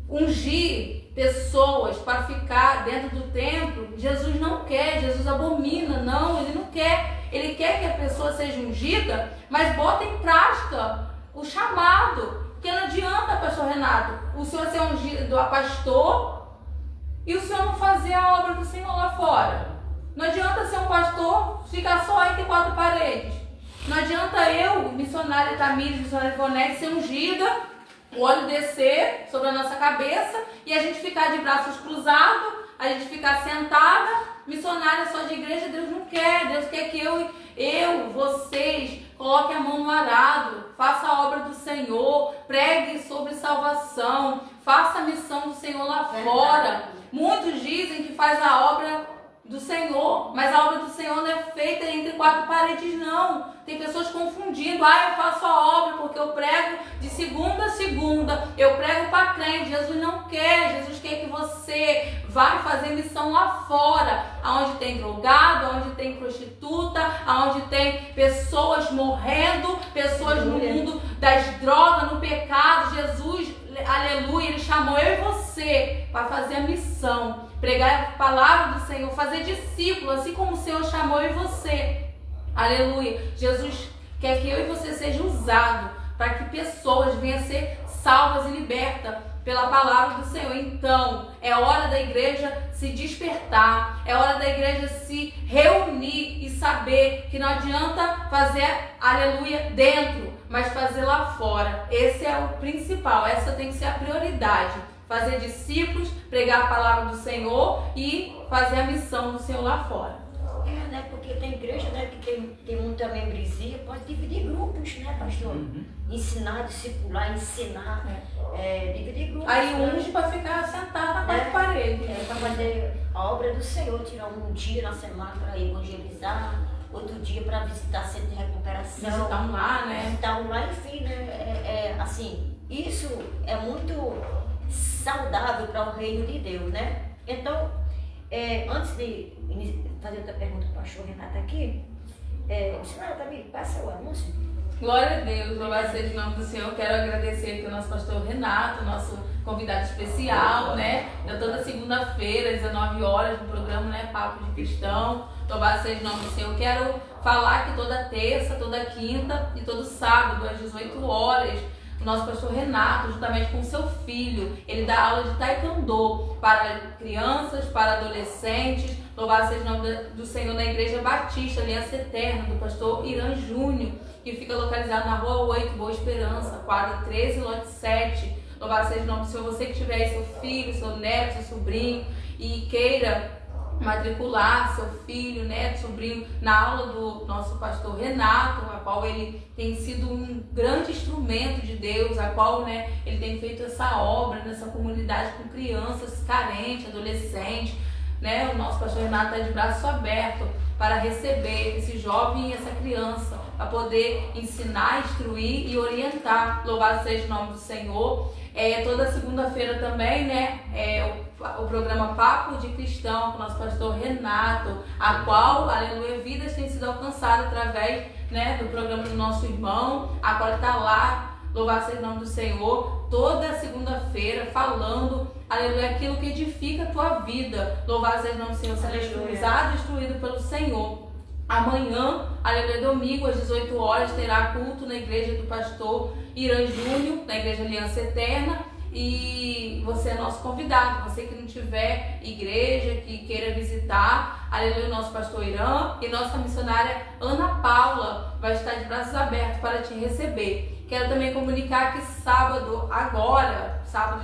Ungir pessoas para ficar dentro do templo, Jesus não quer, Jesus abomina, não, ele não quer. Ele quer que a pessoa seja ungida, mas bota em prática o chamado. Porque não adianta, pastor Renato, o senhor ser ungido a pastor e o senhor não fazer a obra do Senhor lá fora. Não adianta ser um pastor, ficar só entre 4 paredes. Não adianta eu, missionária Tamires, missionária Ivonete, ser ungida, o óleo descer sobre a nossa cabeça e a gente ficar de braços cruzados, a gente ficar sentada, missionária só de igreja. Deus não quer. Deus quer que eu, vocês, coloque a mão no arado, faça a obra do Senhor, pregue sobre salvação, faça a missão do Senhor lá fora. Muitos dizem que faz a obra do Senhor, mas a obra do Senhor não é feita entre quatro paredes, não. Tem pessoas confundindo. Eu faço a obra porque eu prego de segunda a segunda, eu prego para crente. Jesus não quer. Jesus quer que você vá fazer missão lá fora, aonde tem drogado, aonde tem prostituta, aonde tem pessoas morrendo, pessoas no mundo das drogas, no pecado. Jesus, aleluia, Ele chamou eu e você para fazer a missão, pregar a palavra do Senhor, fazer discípulo, assim como o Senhor chamou eu e você. Aleluia. Jesus quer que eu e você seja usado para que pessoas venham a ser salvas e libertas pela palavra do Senhor. Então, é hora da igreja se despertar, é hora da igreja se reunir e saber que não adianta fazer, aleluia, dentro, mas fazer lá fora. Esse é o principal, essa tem que ser a prioridade. Fazer discípulos, pregar a palavra do Senhor e fazer a missão do Senhor lá fora. Né? Porque tem igreja, né, que tem muita membresia, pode dividir grupos, né, pastor? Ensinar, discipular, ensinar, dividir grupos. Aí né? uns para ficar sentado na quatro paredes. Para fazer a obra do Senhor, tirar um dia na semana para evangelizar, outro dia para visitar centro de recuperação. Visitar um lar, né? Visitar um lar, enfim, né? Assim, isso é muito saudável para o reino de Deus, né? Então, antes de fazer outra pergunta para o pastor Renato aqui, senhora também passa o anúncio. Glória a Deus, louvado seja o nome do Senhor. Quero agradecer aqui ao nosso pastor Renato, nosso convidado especial, né? Toda segunda-feira, às 19 horas, no programa, né, Papo de Cristão. Louvado seja o nome do Senhor. Quero falar que toda terça, toda quinta e todo sábado, às 18 horas, o nosso pastor Renato, juntamente com o seu filho, ele dá aula de taekwondo para crianças, para adolescentes. Louvado seja o nome do Senhor, na Igreja Batista, Aliança Eterna, do pastor Irã Júnior, que fica localizado na Rua 8, Boa Esperança, quadra 13, lote 7. Louvado seja o nome do Senhor. Você que tiver aí seu filho, seu neto, seu sobrinho e queira matricular seu filho, neto, sobrinho na aula do nosso pastor Renato, a qual ele tem sido um grande instrumento de Deus, a qual, né, ele tem feito essa obra nessa comunidade com crianças carentes, adolescentes, né? O nosso pastor Renato está de braço aberto para receber esse jovem e essa criança, para poder ensinar, instruir e orientar. Louvado seja o nome do Senhor. Toda segunda-feira também, né, o programa Papo de Cristão com o nosso pastor Renato, a qual, aleluia, vidas têm sido alcançadas através, né, do programa do nosso irmão, a qual está lá, louvado seja o nome do Senhor, toda segunda-feira falando, aleluia, aquilo que edifica a tua vida. Louvado seja o nome do Senhor, sendo usado e instruído pelo Senhor. Amanhã, aleluia, domingo, às 18 horas, terá culto na igreja do pastor Irã Júnior, na Igreja Aliança Eterna. E você é nosso convidado. Você que não tiver igreja, que queira visitar, aleluia, o nosso pastor Irã e nossa missionária Ana Paula vai estar de braços abertos para te receber. Quero também comunicar que sábado,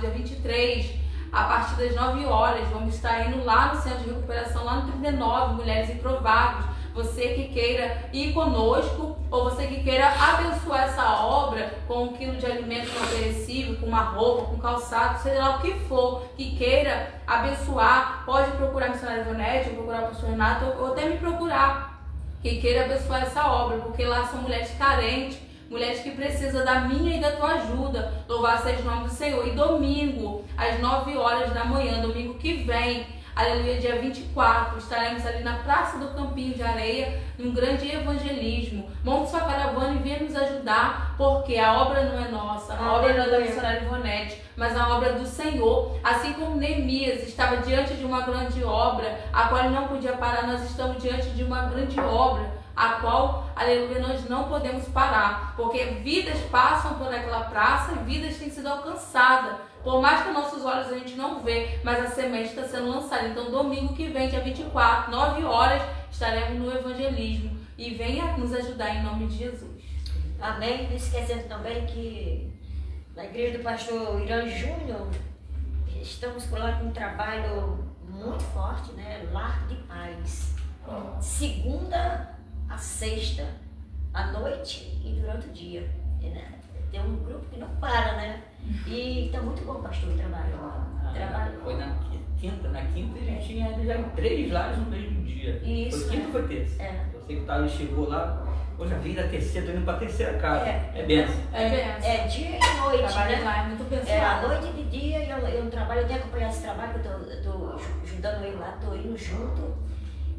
dia 23, a partir das 9 horas, vamos estar indo lá no Centro de Recuperação, lá no 39, Mulheres Improváveis. Você que queira ir conosco, ou você que queira abençoar essa obra com 1 quilo de alimento não perecível, com uma roupa, com calçado, seja lá o que for, que queira abençoar, pode procurar a missionária Ivonete, ou procurar o pastor Renato, ou até me procurar, que queira abençoar essa obra, porque lá são mulheres carentes, mulheres que precisam da minha e da tua ajuda. Louvado seja o nome do Senhor. E domingo, às 9 horas da manhã, domingo que vem, aleluia, dia 24, estaremos ali na Praça do Campinho de Areia, num grande evangelismo. Monte sua caravana e venha nos ajudar, porque a obra não é nossa, a obra não é da missionária Ivonete, mas a obra do Senhor. Assim como Neemias estava diante de uma grande obra, a qual ele não podia parar, nós estamos diante de uma grande obra, a qual, aleluia, nós não podemos parar, porque vidas passam por aquela praça e vidas têm sido alcançadas. Por mais que nossos olhos a gente não vê, mas a semente está sendo lançada. Então, domingo que vem, dia 24, 9 horas, estaremos no evangelismo. E venha nos ajudar em nome de Jesus. Amém. Não esquecendo também que na igreja do pastor Irã Júnior, estamos lá com um trabalho muito forte, né? Lar de Paz. Segunda a sexta, à noite e durante o dia. Tem um grupo que não para, né? E tá muito bom, pastor, o trabalho. Foi na quinta ele tinha já 3 lives no mesmo dia. Isso, Foi quinta ou foi terça? É. Eu sei que o Thales chegou lá, eu já vim da terceira, tô indo pra terceira casa. É benção. É dia e noite, Trabalho né? lá é muito À pesado. noite e de dia eu não trabalho, eu tenho acompanhado esse trabalho, que eu tô ajudando ele lá, tô indo junto.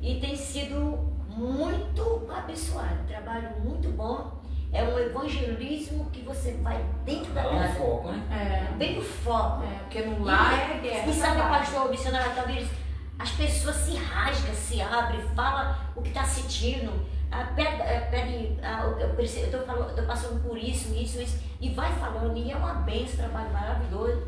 E tem sido muito abençoado, um trabalho muito bom. É um evangelismo que você vai dentro da Dá um casa. foco, né? Bem no foco. Porque no lar é guerra. E sabe, trabalho. pastor, o missionário talvez as pessoas se rasgam, se abrem, falam o que está sentindo, pede, eu tô passando por isso, e vai falando, e é uma benção, trabalho maravilhoso.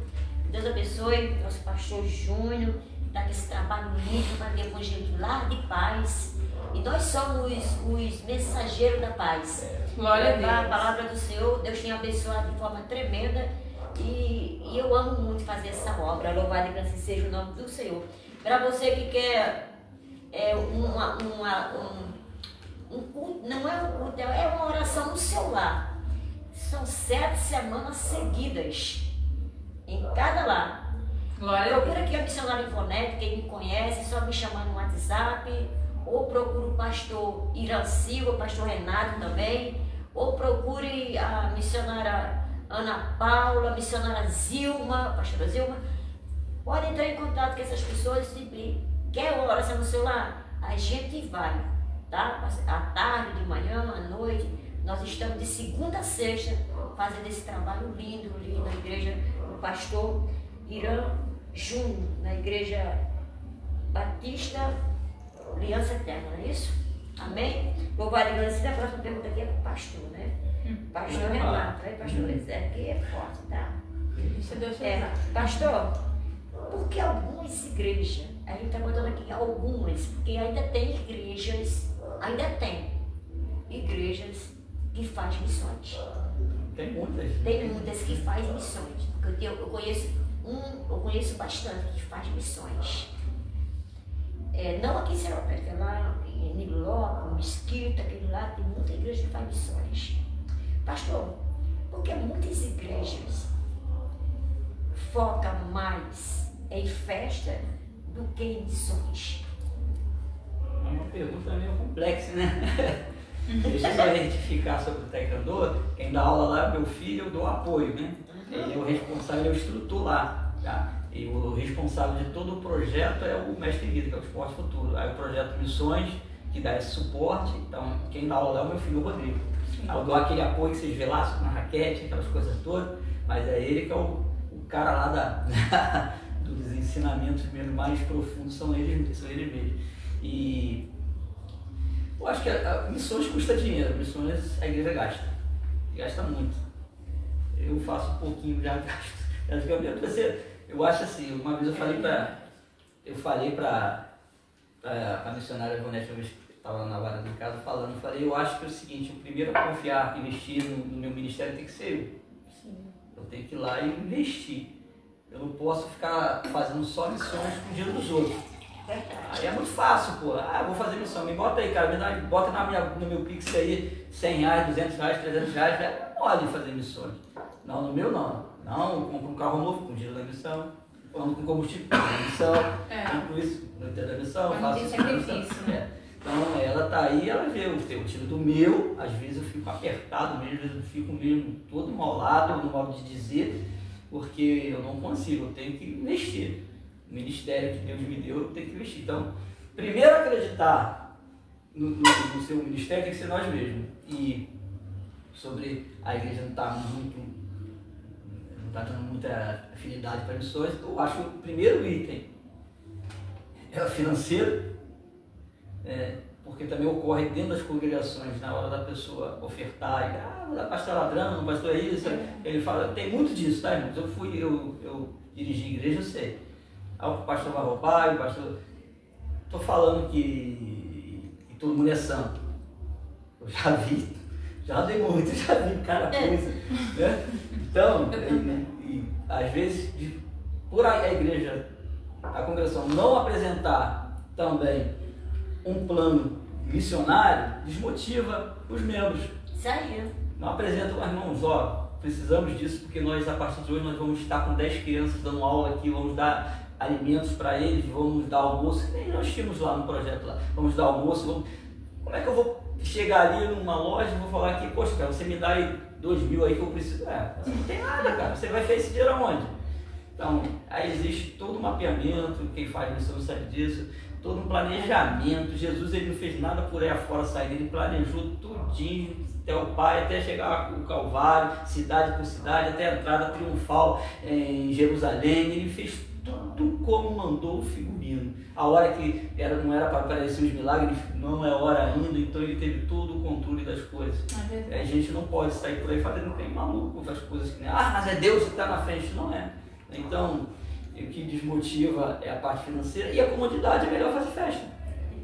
Deus abençoe nosso pastor Júnior, está com esse trabalho lindo para o evangelho lar de paz. E nós somos os mensageiros da paz. Glória a Deus. A palavra do Senhor, Deus tem abençoado de forma tremenda. E eu amo muito fazer essa obra. Louvado e grande seja o nome do Senhor. Para você que quer um culto, não é um culto, é uma oração no seu lar. São 7 semanas seguidas em cada lar. Glória a Deus. Procura aqui a missionária Ivonete, quem me conhece, só me chamar no WhatsApp. Ou procure o pastor Irã Silva, o pastor Renato também. Ou procure a missionária Ana Paula, a missionária Zilma, a pastora Zilma. Pode entrar em contato com essas pessoas e quer uma oração no seu lar? A gente vai, tá? À tarde, de manhã, à noite. Nós estamos de segunda a sexta fazendo esse trabalho lindo na igreja do pastor Irã Júnior, na igreja Batista Aliança Eterna, não é isso? Amém? Louvado e agradecido. A próxima pergunta aqui é para o pastor, né? Pastor Renato, né? Pastor Zé, aqui é forte, tá? Deixa Deus te usar. Pastor, por que algumas igrejas, a gente está botando aqui algumas, porque ainda tem igrejas que fazem missões. Tem muitas. Tem muitas que fazem missões. Porque eu conheço bastante que faz missões. Não aqui em Seropédica, lá em Nilópolis, Mesquita, aquele lá, tem muita igreja que faz missões. Pastor, porque muitas igrejas focam mais em festa do que em missões? É uma pergunta meio complexa, né? Deixa eu só identificar sobre o Taekwondo. Quem dá aula lá é meu filho, eu dou apoio, né? Ele é o responsável, ele é o instrutor lá, tá? E o responsável de todo o projeto é o mestre Guido, que é o Esporte Futuro. Aí o projeto Missões, que dá esse suporte, então quem dá aula lá é o meu filho, o Rodrigo. Aí eu dou aquele apoio que vocês vê lá na raquete, aquelas coisas todas, mas é ele que é o cara lá dos ensinamentos mesmo mais profundos, são eles mesmos. E eu acho que missões custa dinheiro, missões a igreja gasta muito. Eu faço um pouquinho, já gasto. Eu acho assim, uma vez eu falei para a missionária Ivonete, eu estava na varanda de casa falando, eu acho que é o seguinte, o primeiro a confiar, investir no meu ministério tem que ser eu. Sim. Eu tenho que ir lá e investir. Eu não posso ficar fazendo só missões com o dinheiro dos outros. Aí é muito fácil, pô. Eu vou fazer missão. Me bota aí, cara. Bota no meu Pix aí R$100, R$200, R$300. É mole fazer missões. Não, no meu não. Não, eu compro um carro novo com dinheiro da missão. Ando com combustível da missão. Compro isso no interior da missão. Faço isso na missão. Então ela tá aí, ela vê. Eu tiro do meu. Às vezes eu fico apertado mesmo. Às vezes eu fico mesmo todo enrolado no modo de dizer. Porque eu não consigo. Eu tenho que investir. O ministério que Deus me deu, eu tenho que investir. Então, primeiro acreditar no seu ministério tem que ser nós mesmos. E sobre a igreja não está dando muita afinidade para missões, eu acho que o primeiro item é o financeiro, porque também ocorre dentro das congregações, na hora da pessoa ofertar, e, o pastor é ladrão, o pastor é isso, ele fala, tem muito disso, tá, irmãos? Eu dirigi igreja, eu sei. O pastor vai roubar, o pastor... Estou falando que todo mundo é santo. Eu já vi, já dei muito, já vi cada coisa. Né? Então, às vezes, por a igreja, a congregação não apresentar também um plano missionário desmotiva os membros. Isso aí. Não apresenta, irmãos, ó, precisamos disso porque nós, a partir de hoje, nós vamos estar com 10 crianças dando aula aqui, vamos dar alimentos para eles, vamos dar almoço, que nem nós tínhamos lá no projeto lá, vamos dar almoço, como é que eu vou chegar ali numa loja e vou falar aqui, poxa, cara, você me dá aí 2.000 aí que eu preciso? Você não tem nada, cara, você vai fazer esse dinheiro aonde? Então, aí existe todo um mapeamento, quem faz missão sabe disso, todo um planejamento. Jesus, ele não fez nada por aí afora sair, ele planejou tudinho até o Pai, até chegar ao Calvário, cidade por cidade, até a entrada triunfal em Jerusalém. Ele fez tudo como mandou o figurino. A hora que não era para aparecer os milagres, não é hora ainda, então ele teve todo o controle das coisas. A gente não pode sair por aí fazendo que nem maluco com as coisas que nem, mas é Deus que está na frente, não é. Então, o que desmotiva é a parte financeira e a comodidade, é melhor fazer festa.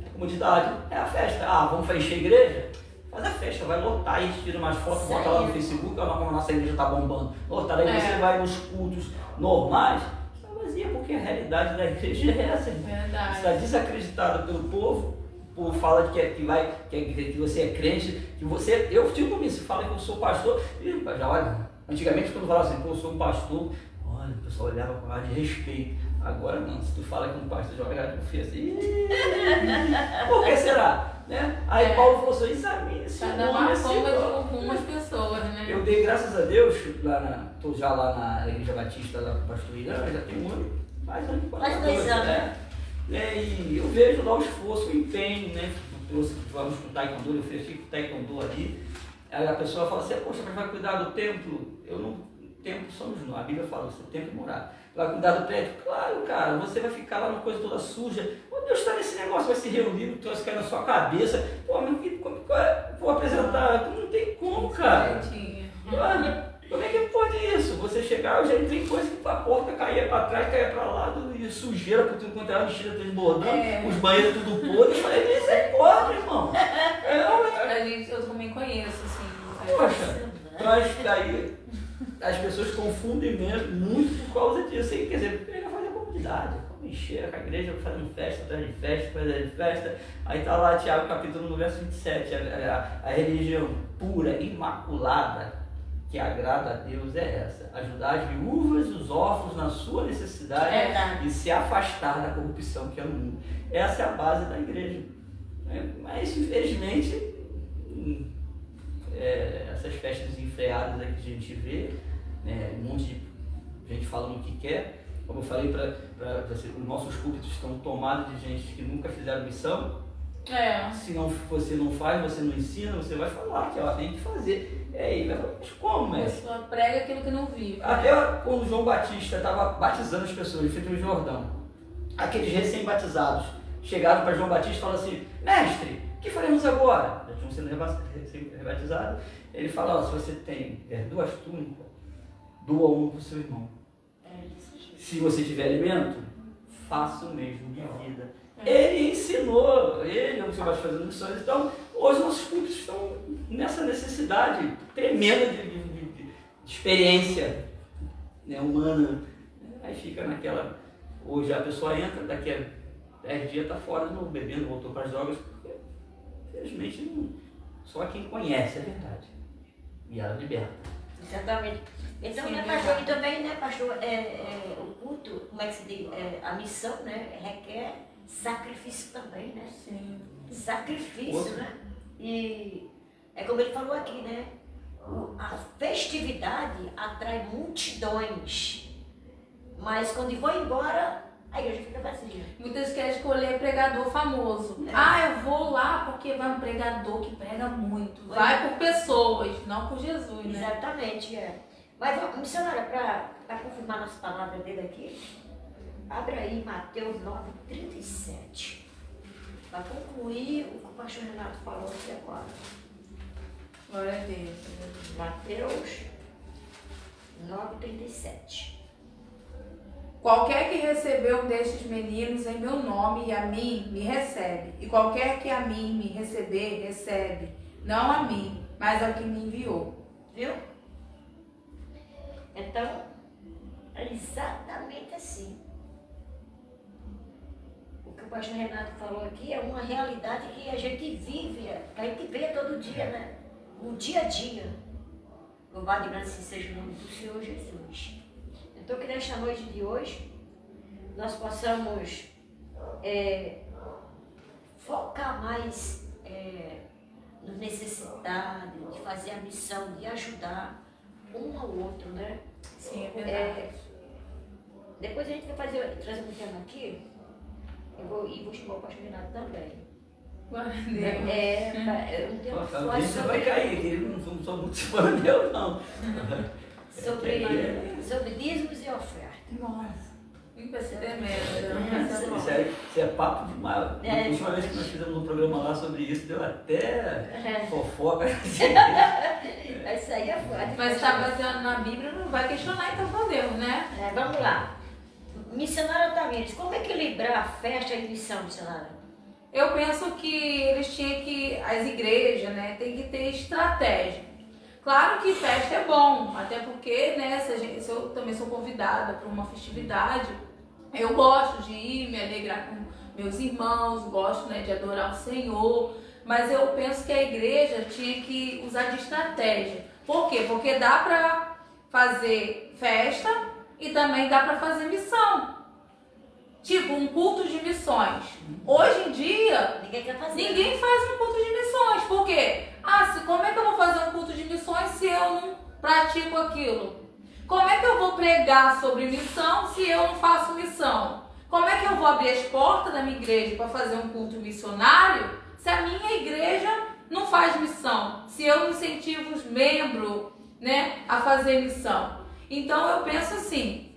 A comodidade é a festa. Vamos encher a igreja? Faz a festa, vai lotar, a gente tira umas fotos, bota lá no Facebook, como a nossa igreja está bombando. Lotar, aí você vai nos cultos normais, está vazia, porque a realidade da igreja é essa. Verdade. Está desacreditada pelo povo, o povo fala que você é crente, que você, eu digo isso, fala que eu sou pastor, e já olha, antigamente quando falava assim, eu sou um pastor, olha, o pessoal olhava com ar de respeito. Agora não, se tu fala que um pastor joga a confiança, por que será? Né? Aí Paulo falou assim, examine-se. Cada uma forma de algumas pessoas, né? Eu dei graças a Deus, estou já lá na Igreja Batista, lá com o pastor Irã, já tem um ano, mais de 2 anos. Né? E eu vejo lá o esforço, o empenho, né? Vamos com o taekwondo, eu ofereci o taekwondo ali. Aí a pessoa fala assim, poxa, mas vai cuidar do templo? Templo somos nós, a Bíblia fala, você tem que morar. Vai cuidar do prédio? Claro, cara, você vai ficar lá numa coisa toda suja. Quando Deus está nesse negócio, vai se reunir, o troço cai na sua cabeça. Pô, mas vou apresentar? Não tem como, cara. Como é que pode isso? Você chegar, eu já entrei em coisa que a porta caía para trás, caía para lá, e sujeira por tudo quanto era, enchida transbordando, os banheiros tudo podre. Eu falei, misericórdia, irmão. Eu também conheço, assim. Poxa, mas daí as pessoas confundem mesmo muito por causa disso. Quer dizer, pega fazer a comunidade, encher com a igreja, fazendo festa, atrás de festa, atrás de festa. Aí está lá Tiago capítulo no verso 27, a religião pura, imaculada, que agrada a Deus é essa: ajudar as viúvas e os órfãos na sua necessidade e se afastar da corrupção que é no mundo. Essa é a base da igreja. Mas infelizmente essas festas desenfreadas aí que a gente vê, um monte de gente falando o que quer. Como eu falei para você, os nossos cultos estão tomados de gente que nunca fizeram missão. Se você não faz, você não ensina, você vai falar que tem que fazer. Mas como, mestre? A pessoa prega aquilo que não vive. Até quando João Batista estava batizando as pessoas, feito no Jordão, aqueles recém-batizados chegaram para João Batista e falaram assim: mestre, o que faremos agora? Já tinham sido rebatizados. Ele fala: se você tem 2 túnicas, doa uma para o seu irmão. Se você tiver alimento, faça o mesmo de vida. Ele ensinou, ele é o que vai fazendo missões. Então, hoje nossos cultos estão nessa necessidade tremenda de experiência humana. Aí fica naquela. Hoje a pessoa entra, daqui a 10 dias está fora de novo, bebendo, voltou para as drogas, porque infelizmente só quem conhece a verdade. E ela liberta. Exatamente. Então, né, pastor, e também, né, pastor, o culto, como é que se diz? A missão, né, requer sacrifício também, né? Sim. Sacrifício, né? E é como ele falou aqui, né? A festividade atrai multidões, mas quando vão embora, a igreja fica vazia. Muitas querem escolher pregador famoso. Eu vou lá porque vai um pregador que prega muito. Vai por pessoas, não por Jesus, né? Exatamente, Mas, missionária, para confirmar nossa palavra dele aqui, abre aí Mateus 9:37. Para concluir o que o pastor Renato falou aqui agora. Glória a Deus. Mateus 9:37. Qualquer que recebeu um destes meninos em meu nome e a mim, me recebe. E qualquer que a mim me receber, recebe. Não a mim, mas ao que me enviou. Viu? Então, é exatamente assim. o que o pastor Renato falou aqui é uma realidade que a gente vive, a gente vê todo dia, né? No dia a dia. Louvado e grande seja o nome do Senhor Jesus. Então, que nesta noite de hoje, nós possamos focar mais no necessidade, de fazer a missão, de ajudar um ao outro, né? Sim, é verdade. Depois a gente vai trazer um tema aqui, e vou chamar o pastor Renato também. Glória a Deus. Um tema Pô, forte você vai cair, que ele não sou muito fã meu, não. sobre dízimos e ofertas. Nossa, vai ser tremendo. Isso é papo demais. A última vez que nós fizemos um programa lá sobre isso, deu até fofoca. Isso aí é forte. Mas está baseado na Bíblia, não vai questionar, então podemos, né? Vamos lá. Missionária Tamires, como equilibrar a festa e a missão, missionária? Eu penso que eles tinham que, as igrejas, né, tem que ter estratégia. Claro que festa é bom, até porque, né, se eu também sou convidada para uma festividade, eu gosto de ir, me alegrar com meus irmãos, gosto, né, de adorar o Senhor, mas eu penso que a igreja tinha que usar de estratégia. Por quê? Porque dá para fazer festa e também dá para fazer missão. Tipo, um culto de missões. Hoje em dia, ninguém faz um culto de missões. Por quê? Como é que eu vou fazer um culto de missões se eu não pratico aquilo? Como é que eu vou pregar sobre missão se eu não faço missão? Como é que eu vou abrir as portas da minha igreja para fazer um culto missionário se a minha igreja não faz missão? Se eu não incentivo os membros, né, a fazer missão? Então eu penso assim,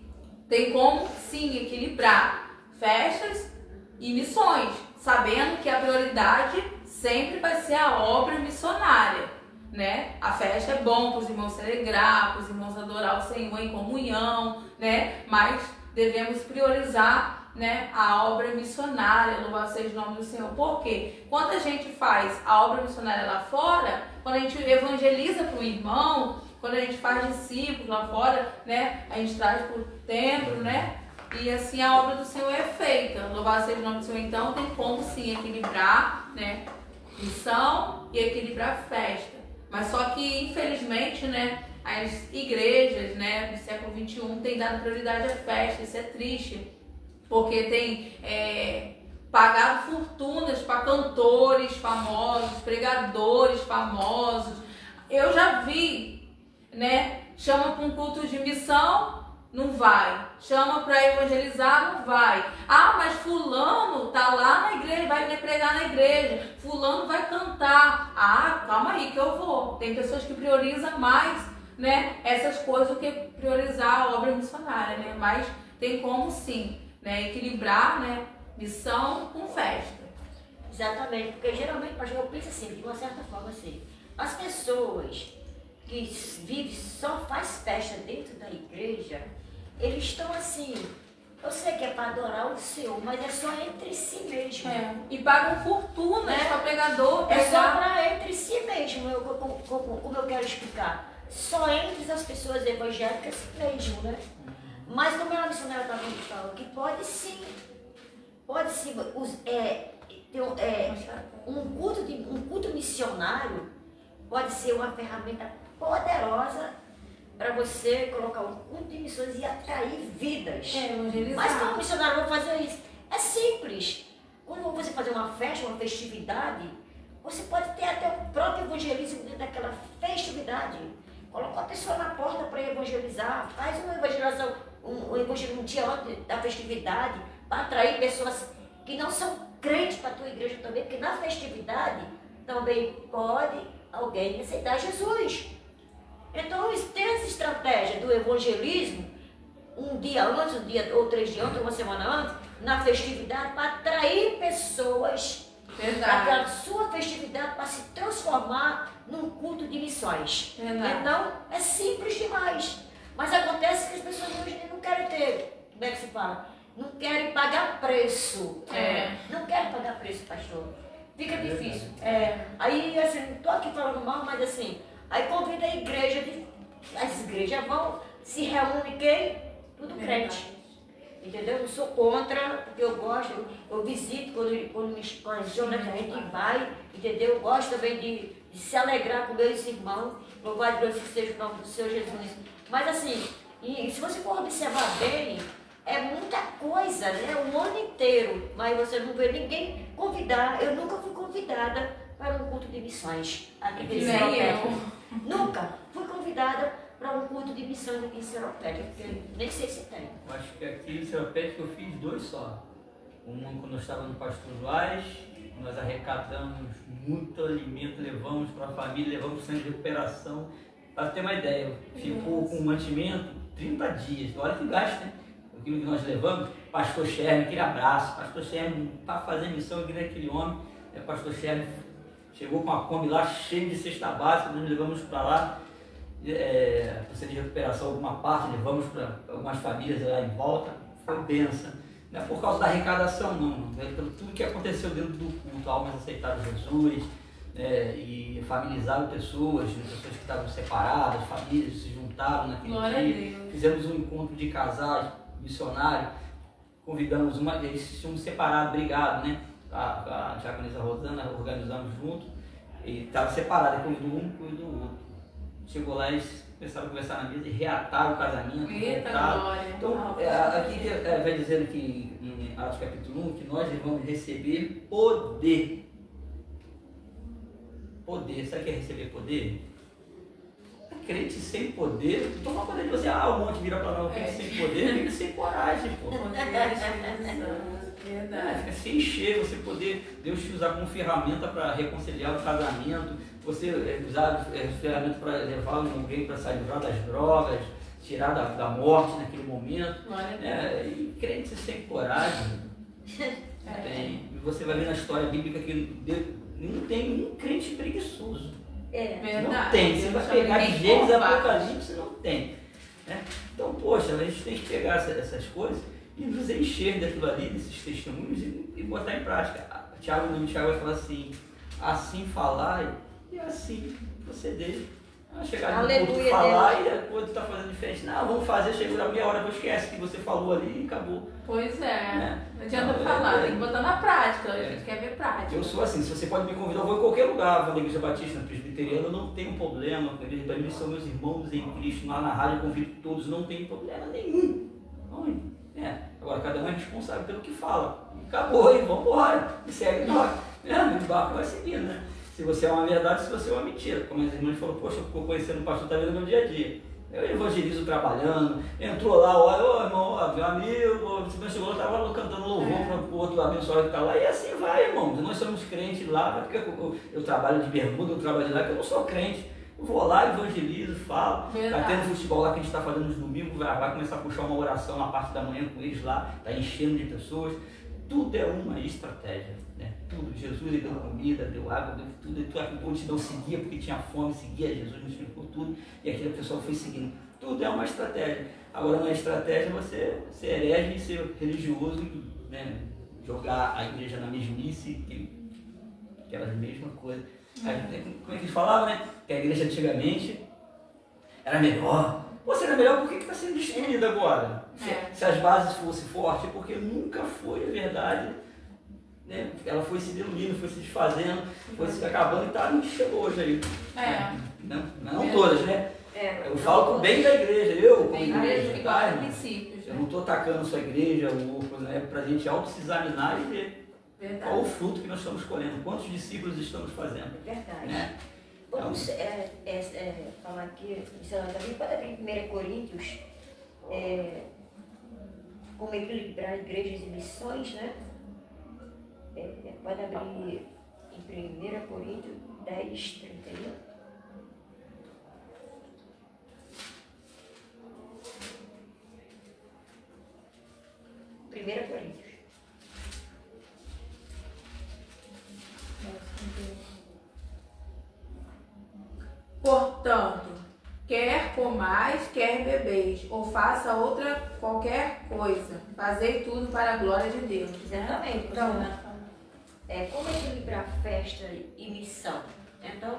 tem como sim equilibrar festas e missões, sabendo que a prioridade sempre vai ser a obra missionária, né? A festa é bom para os irmãos se alegrar, para os irmãos adorar o Senhor em comunhão, né? Mas devemos priorizar, né, a obra missionária, louvado seja o nome do Senhor. Por quê? Quando a gente faz a obra missionária lá fora, quando a gente evangeliza para o irmão, quando a gente faz discípulos lá fora, né, a gente traz para o templo, né? E assim a obra do Senhor é feita. Louvado seja o nome do Senhor. Então tem como sim equilibrar, né, missão e equilibrar festa. Mas só que infelizmente, né, as igrejas, né, do século XXI têm dado prioridade à festa. Isso é triste, porque tem pagado fortunas para cantores famosos, pregadores famosos. Eu já vi, né, chama para um culto de missão, não vai. Chama para evangelizar, não vai. Mas fulano tá lá na igreja, vai pregar na igreja. Fulano vai cantar. Calma aí que eu vou. Tem pessoas que priorizam mais, né, essas coisas do que priorizar a obra missionária, né? Mas tem como sim, né, equilibrar, né, missão com festa. Exatamente, porque geralmente, pastor, eu penso assim, de uma certa forma assim, as pessoas que vivem, só faz festa dentro da igreja, eles estão assim, eu sei que é para adorar o Senhor, mas é só entre si mesmo. E pagam fortuna, né, para pregador. É só para entre si mesmo, como eu quero explicar. Só entre as pessoas evangélicas mesmo, né? Mas como a missionária também falou, que pode sim um culto missionário pode ser uma ferramenta poderosa para você colocar um culto de missões e atrair vidas. Mas como missionário vai fazer isso? É simples. Quando você fazer uma festa, uma festividade, você pode ter até o próprio evangelismo dentro daquela festividade. Coloca a pessoa na porta para evangelizar, faz uma evangelização, um dia antes da festividade, para atrair pessoas que não são crentes para a tua igreja também, porque na festividade também pode alguém aceitar Jesus. Então, tem essa estratégia do evangelismo, um dia antes, um dia ou 3 dias antes, uma semana antes, na festividade, para atrair pessoas para aquela sua festividade, para se transformar num culto de missões. Então, é simples demais. Mas acontece que as pessoas hoje não querem ter, como é que se fala? Não querem pagar preço. Não querem pagar preço, pastor. Fica difícil. Aí, assim, não estou aqui falando mal, mas assim, aí convida a igreja, as igrejas vão, se reúnem quem? Tudo crente. entendeu? Eu não sou contra, porque eu gosto, eu visito quando me conheceu, né, que a gente vai, entendeu? Eu gosto também de se alegrar com meus irmãos, louvado a Deus que seja o nome do Senhor Jesus. Mas assim, e se você for observar bem, é muita coisa, né? O ano inteiro, mas você não vê ninguém convidar. Eu nunca fui convidada para um culto de missões aqui em Seropédica. Nunca fui convidada para um culto de missões aqui em Seropédica, porque nem sei se tem. Eu acho que aqui em Seropédica eu fiz 2 só. Um quando eu estava no Pastor Joás, nós arrecadamos muito alimento, levamos para a família, levamos para o centro de recuperação. Para ter uma ideia, ficou com mantimento 30 dias. Olha que gasto, né? Aquilo que nós levamos, Pastor Sherman, aquele abraço, Pastor Sherman, para fazer missão, aquele é aquele homem, Pastor Sherman chegou com a Kombi lá cheia de cesta básica, nós levamos para lá, para centro de recuperação, alguma parte, levamos para algumas famílias lá em volta, foi bênção. Não é por causa da arrecadação, não, é pelo tudo que aconteceu dentro do culto, almas aceitaram Jesus, e familiarizaram pessoas que estavam separadas, famílias se juntaram naquele dia, fizemos um encontro de casais, missionário, convidamos eles tinham separado, brigado, né? A diaconisa Rosana, organizamos junto, e estava separado, depois do um, depois do outro. Chegou lá, eles começaram a conversar na mesa e reataram o casamento. Então, aqui vai dizendo que em Atos capítulo 1, que nós vamos receber poder. Poder, sabe o que é receber poder? Crente sem poder, tu toma poder de você, o monte vira para lá, crente sem poder, crente sem coragem, pô. Verdade. Fica sem encher, você poder, Deus te usar como ferramenta para reconciliar o casamento, você usar ferramenta para levar alguém para sair das drogas, tirar da morte naquele momento. E crente sem coragem, tem. Você vai ver na história bíblica que não tem um crente preguiçoso. Verdade. Não tem, você vai pegar de Gênesis e Apocalipse, não tem. Né? Então, poxa, a gente tem que pegar essas coisas e nos encher daquilo ali, desses testemunhos e botar em prática. Tiago vai falar assim falar e assim proceder. Chegar no ponto de falar e depois está fazendo diferente. Não, vamos fazer, chegou na meia hora, depois esquece que você falou ali e acabou. Pois não adianta falar, tem que botar na prática, a gente quer ver prática. Eu sou assim, se você pode me convidar, eu vou em qualquer lugar, vou na Igreja Batista, na Presbiteriana, eu não tenho problema, para mim são meus irmãos em Cristo, lá na rádio eu convido todos, não tem problema nenhum. Agora cada um é responsável pelo que fala. Acabou, e vamos embora, e segue o barco vai seguindo, né? Se você é uma verdade, se você é uma mentira. Como as irmãs falaram, poxa, eu estou conhecendo o pastor, está vendo no meu dia a dia. Eu evangelizo trabalhando, entrou lá, olha, irmão, meu amigo, você chegou, estava cantando louvor para o outro abençoado que está lá, e assim vai, irmão. Nós somos crentes lá, porque eu trabalho de bermuda, eu trabalho lá, porque eu não sou crente. Eu vou lá, evangelizo, falo. Está tendo futebol lá que a gente está fazendo nos domingos, vai começar a puxar uma oração na parte da manhã com eles lá, está enchendo de pessoas. Tudo é uma estratégia, né? Tudo. Jesus ele deu comida, deu água, deu tudo. A multidão seguia porque tinha fome, seguia Jesus, multiplicou tudo. E aquela pessoa foi seguindo. Tudo é uma estratégia. Agora, não é estratégia você ser herege e ser religioso, né? Jogar a igreja na mesmice, aquelas mesmas coisas. Como é que eles falavam, né? Que a igreja antigamente era melhor. Você era melhor, por que está sendo destruída agora? Se as bases fossem fortes, porque nunca foi a verdade, né? Ela foi se diluindo, foi se desfazendo, foi se acabando e tá, chegou hoje aí. Não todas, né? Eu falo pro bem da igreja, eu como igreja, tá, eu não estou atacando a sua igreja, é para a gente auto-se-examinar e ver qual o fruto que nós estamos colhendo, quantos discípulos estamos fazendo. Verdade. Né? Vamos falar aqui, também pode abrir 1 Coríntios, como equilibrar igrejas e missões, né? Pode abrir em 1 Coríntios 10, 31. Primeira Coríntios. Portanto, quer comais, quer bebeis, ou faça qualquer coisa, fazei tudo para a glória de Deus. Exatamente. Então, como equilibrar festa e missão? Então,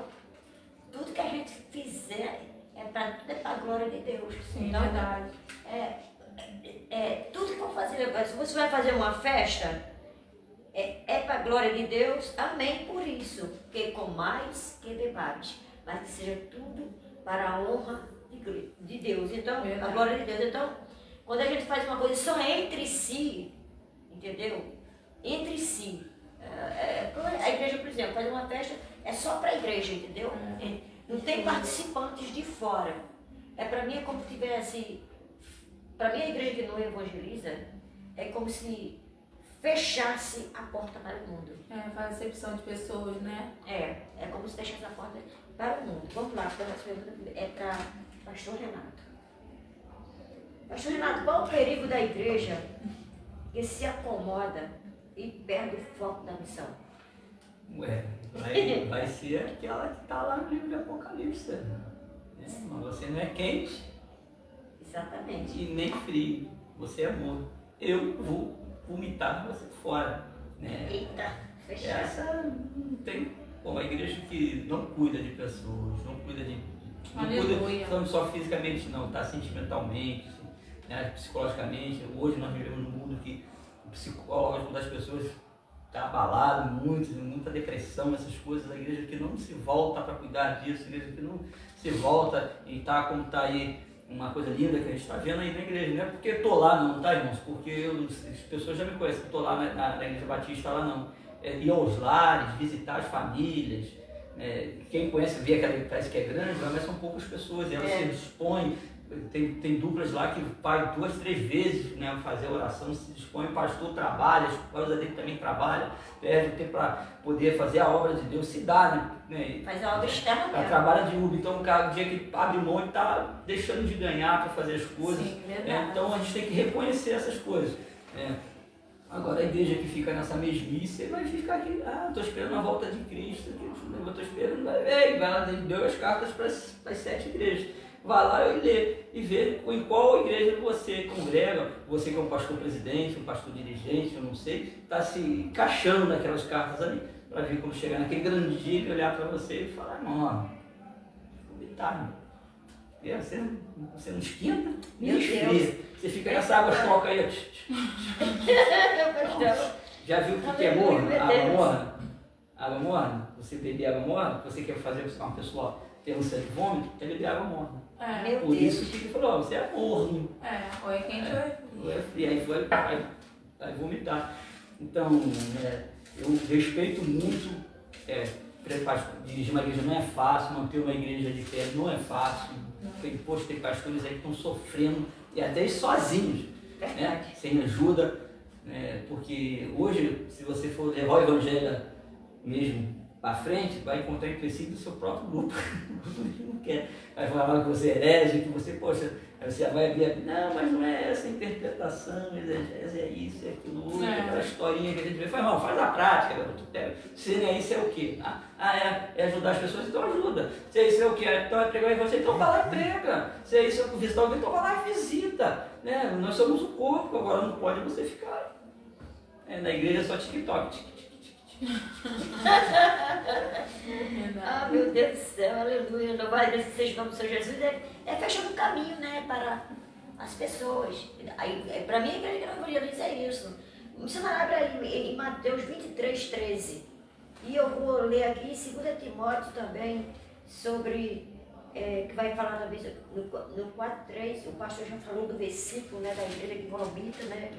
tudo que a gente fizer tudo é para a glória de Deus. Sim, então, verdade. tudo que for fazer, se você vai fazer uma festa, é para a glória de Deus, amém por isso, que comais, que bebais, mas que seja tudo para a honra de Deus, então, a glória de Deus. Então, quando a gente faz uma coisa só entre si, entendeu? Entre si. A igreja, por exemplo, faz uma festa, é só para a igreja, entendeu? Não tem participantes de fora. Para mim é como se tivesse... Para mim a igreja que não evangeliza é como se fechasse a porta para o mundo. Faz acepção de pessoas, né? É como se fechasse a porta para o mundo. Vamos lá, é para pastor Renato. Pastor Renato, qual o perigo da igreja que se acomoda e perde o foco da missão? Vai ser aquela que está lá no livro de Apocalipse. Mas você não é quente. Exatamente. E nem frio. Você é morno. Eu vou vomitar você fora. Né? Eita, fechado. Essa não tem. Uma igreja que não cuida de pessoas, não cuida de. Não cuida não só fisicamente, não, tá? Sentimentalmente, né? Psicologicamente. Hoje nós vivemos num mundo que o psicológico das pessoas está abalado, muita depressão, essas coisas. A igreja que não se volta para cuidar disso, a igreja que não se volta e tá como está aí. Uma coisa linda que a gente está vendo aí na igreja, não é porque estou lá não, tá, irmãos? Porque as pessoas já me conhecem, estou lá na Igreja Batista, lá não. Ir aos lares, visitar as famílias. Quem conhece vê que parece que é grande, mas são poucas pessoas, e elas se dispõem. Tem duplas lá que vai 2, 3 vezes, né, fazer a oração, se dispõe, o pastor trabalha, a esposa dele também trabalha, perde o tempo para poder fazer a obra de Deus, se dá, né? Faz a obra externa mesmo. Trabalha de Uber, então o dia que abre mão, ele está deixando de ganhar para fazer as coisas. Sim, então a gente tem que reconhecer essas coisas. Agora a igreja que fica nessa mesmice vai ficar aqui, estou esperando a volta de Cristo, eu estou esperando, vai lá, deu as cartas para as 7 igrejas. Vai lá e lê e vê em qual igreja você congrega, você que é um pastor presidente, um pastor dirigente, eu não sei, está se encaixando naquelas cartas ali, para ver como chegar naquele grande dia e olhar para você e falar, não, vomitar, você não esquenta, nem esfria. Você fica nessa água choca aí, já viu o que é morna? Água morna? Água morna? Você beber água morna, você quer fazer uma pessoa ter um certo vômito, tem que beber água morna. Por isso que ele falou, você é morno. Ou é quente ou é frio. E aí vai vomitar. Então, eu respeito muito, dirigir uma igreja não é fácil, manter uma igreja de pé não é fácil. Tem pastores aí que estão sofrendo, e até sozinhos, né? Sem ajuda, porque hoje, se você for levar o evangelho mesmo para frente, vai encontrar inclusive do seu próprio grupo. Que não quer. Vai falar que você é herege, que você, poxa, aí você vai abrir, não, mas não é essa interpretação, exegese é isso, é aquilo outro, aquela historinha que a gente vê. Faz a prática, garoto. Se não é isso, é o quê? É ajudar as pessoas, então ajuda. Se é isso, é o quê? Então é pregar em você, então vai lá e prega. Se é isso, é visitar alguém, então vai lá e visita. Né? Nós somos o corpo, agora não pode você ficar na igreja só TikTok. Meu Deus do céu, aleluia. Louvado seja o nome do Senhor Jesus. É fechando o caminho, né, para as pessoas. Para mim, a igreja que não evangeliza é isso. O missionário abre aí em Mateus 23, 13. E eu vou ler aqui em 2 Timóteo também, sobre, que vai falar talvez no 4:3, o pastor já falou do versículo, né, da igreja que vomita, né?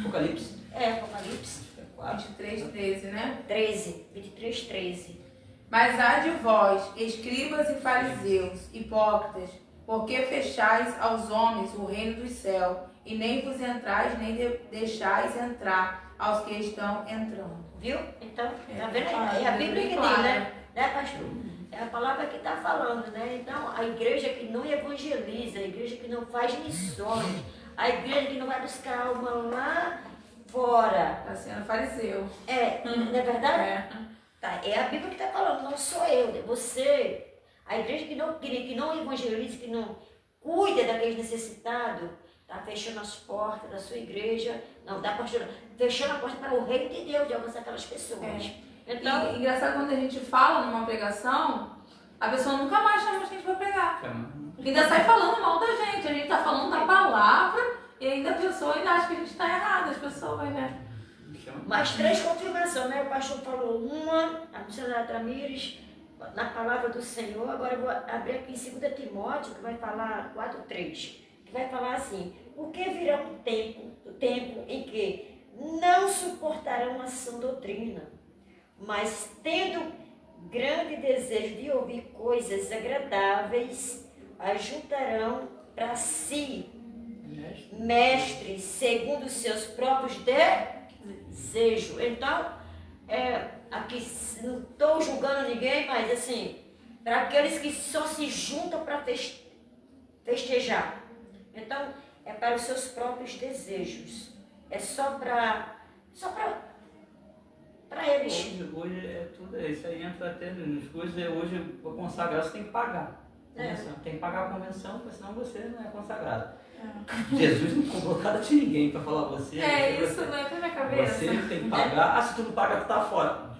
Apocalipse. Apocalipse. 23, 13, né? 23, 13. Mas há de vós, escribas e fariseus, hipócritas, porque fechais aos homens o reino dos céus, e nem vos entrais, nem deixais entrar aos que estão entrando. Viu? Então, tá vendo? É a Bíblia que tem, né? Pastor? É a palavra que está falando, né? Então, a igreja que não evangeliza, a igreja que não faz missões, a igreja que não vai buscar alma lá fora. Está sendo fariseu. Não é verdade? É a Bíblia que está falando, não sou eu, você. A igreja que não evangeliza, que não cuida daqueles necessitados, está fechando as portas da sua igreja, não está fechando a porta para o reino de Deus, de alcançar aquelas pessoas. Então, engraçado quando a gente fala numa pregação, a pessoa nunca mais chama a gente para pregar. Ainda sai falando mal da gente. A gente está falando da palavra, E ainda a pessoa ainda acha que a gente está errado, as pessoas, né? Mais 3 confirmações, né? O pastor falou uma, a missionária Tamires, na palavra do Senhor. Agora eu vou abrir aqui em 2 Timóteo, que vai falar 4:3, que vai falar assim: porque virá um tempo em que não suportarão a sã doutrina, mas tendo grande desejo de ouvir coisas agradáveis, ajuntarão para si mestres segundo os seus próprios desejos. Então, aqui não estou julgando ninguém, mas assim, para aqueles que só se juntam para festejar. Então, é para os seus próprios desejos. É só para eles. Hoje é tudo isso aí, entra até nas coisas. Hoje, para consagrar, você tem que pagar. Tem que pagar a convenção, porque senão você não é consagrado. Jesus não cobrou nada de ninguém para falar você. Isso não entra na cabeça. Você tem que pagar. Se tu não paga, tu tá fora.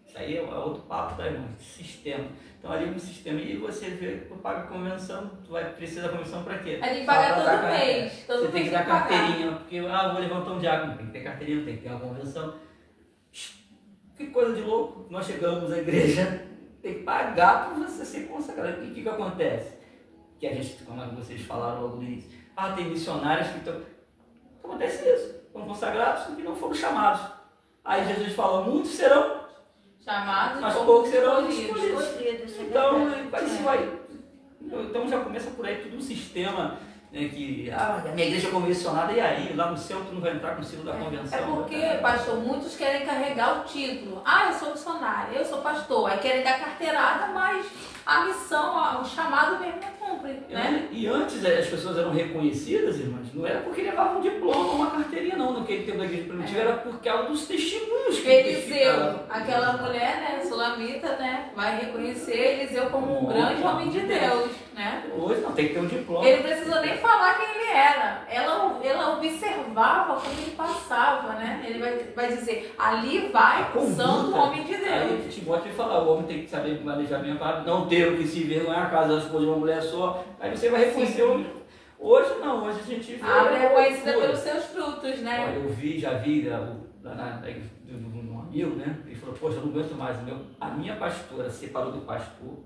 Isso aí é outro papo, tá, irmão? Sistema. Então ali no sistema, e você vê que tu paga a convenção, tu vai precisar da convenção para quê? A gente paga todo mês. Você tem que dar carteirinha, porque eu vou levantar um diácono, tem que ter carteirinha, tem que ter uma convenção. Que coisa de louco. Nós chegamos à igreja, tem que pagar para você ser consagrado. E o que acontece? Que a gente, como vocês falaram logo no início, tem missionários que estão... Acontece isso. Estão consagrados e não foram chamados. Aí Jesus falou, muitos serão chamados, mas poucos serão escolhidos. Então, então já começa por aí tudo um sistema, né, que a minha igreja é convencionada, e aí, lá no céu tu não vai entrar com o selo da convenção. É porque, pastor, muitos querem carregar o título. Eu sou missionário, eu sou pastor. Aí querem dar carteirada, mas a missão, o chamado mesmo não cumpre, né? E antes as pessoas eram reconhecidas, irmãs, não era porque levavam um diploma, uma carteirinha, não. Naquele tempo da igreja primitiva era por causa dos testemunhos que Eliseu, aquela mulher, né, sulamita, né, vai reconhecer Eliseu como um grande homem de Deus, né? Hoje não, tem que ter um diploma. Ele não precisou nem falar quem ele era. Ela observava como ele passava, né? Ele vai dizer, ali vai o santo homem de Deus. Aí Timóteo fala, o homem tem que saber manejar bem a palavra, não ter o que se envergonhar, caso ela escolha uma mulher só. Aí você vai reconhecer o homem. Hoje não, hoje a gente vê. A árvore é conhecida pelos seus frutos, né? Olha, eu já vi um amigo, né? Ele falou, poxa, eu não aguento mais. A minha pastora separou do pastor,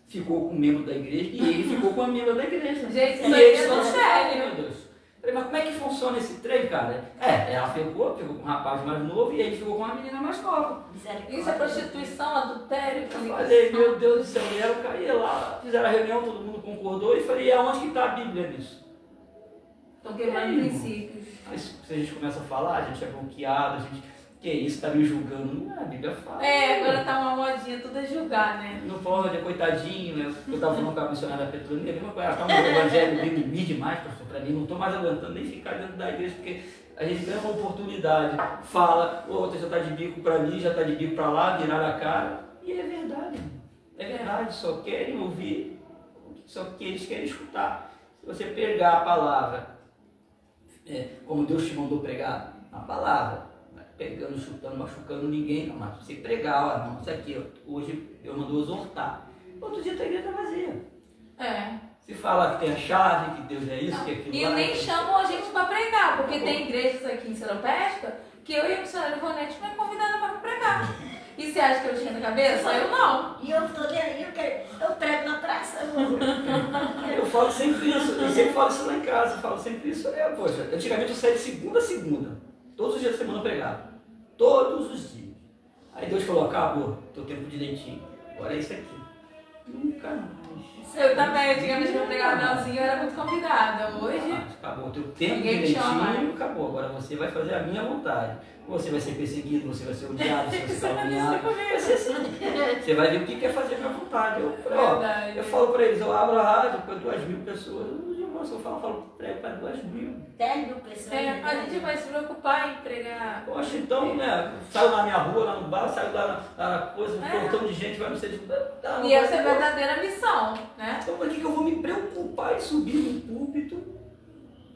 ficou com um membro da igreja e ele ficou com a membro da igreja. Gente, isso aí é do sério. Meu Deus. Falei, mas como é que funciona esse trem, cara? Ela ficou com um rapaz mais novo e ele ficou com uma menina mais nova. Isso é prostituição, adultério. Eu falei, meu Deus do céu, e ela caía lá, fizeram a reunião, todo mundo concordou e falei, e aonde que está a Bíblia nisso? Estão quebrando princípios. Aí se a gente começa a falar, a gente é bloqueado, a gente... Que isso, tá me julgando? Não, a Bíblia fala. Agora tá uma modinha, tudo é julgar, né? Não pode, coitadinho, né? Eu tava falando com a missionária Petrolina, a mesma coisa, ela tá um evangelho mim demais, pastor, pra mim, não tô mais aguentando nem ficar dentro da igreja, porque a gente ganha uma oportunidade, fala, outra já tá de bico pra mim, já tá de bico pra lá, virar a cara, e é verdade, só querem ouvir, só que eles querem escutar. Se você pegar a palavra, como Deus te mandou pregar, a palavra, pegando, chutando, machucando ninguém, não, mas você pregar, não, isso aqui, hoje eu mandou exortar. Outro dia a tua igreja está vazia. Se fala que tem a chave, que Deus é isso, que é aquilo. E nem chamam a gente para pregar, porque tem igrejas aqui em Seropesca que eu e a missionária Ivonete não é convidada para pregar. E você acha que eu tinha na cabeça? Eu não. E eu tô ali, eu prego na praça. Eu falo sempre isso, eu sempre falo isso lá em casa, eu falo sempre isso. Poxa, antigamente eu saía de segunda a segunda. Todos os dias da semana eu pregava. Todos os dias. Aí Deus falou, acabou, teu tempo direitinho. Agora é isso aqui. Nunca mais. Eu também, antigamente quando eu pregava melzinho, eu era muito convidada. Hoje... acabou, teu tempo direitinho, acabou. Agora você vai fazer a minha vontade. Você vai ser perseguido, você vai ser odiado, você vai ser caluniado. Vai ser assim. Você vai ver o que quer fazer com a vontade. Eu falo para eles, eu abro a rádio para 2.000 pessoas. Eu falo prego para 2.000. 10.000 pessoas. A gente vai se preocupar em pregar. Poxa, então, né? Saiu na minha rua, lá no bar, saiu lá na coisa, um portão de gente, vai no centro. E essa é a verdadeira missão, né? Então, por que eu vou me preocupar em subir no púlpito?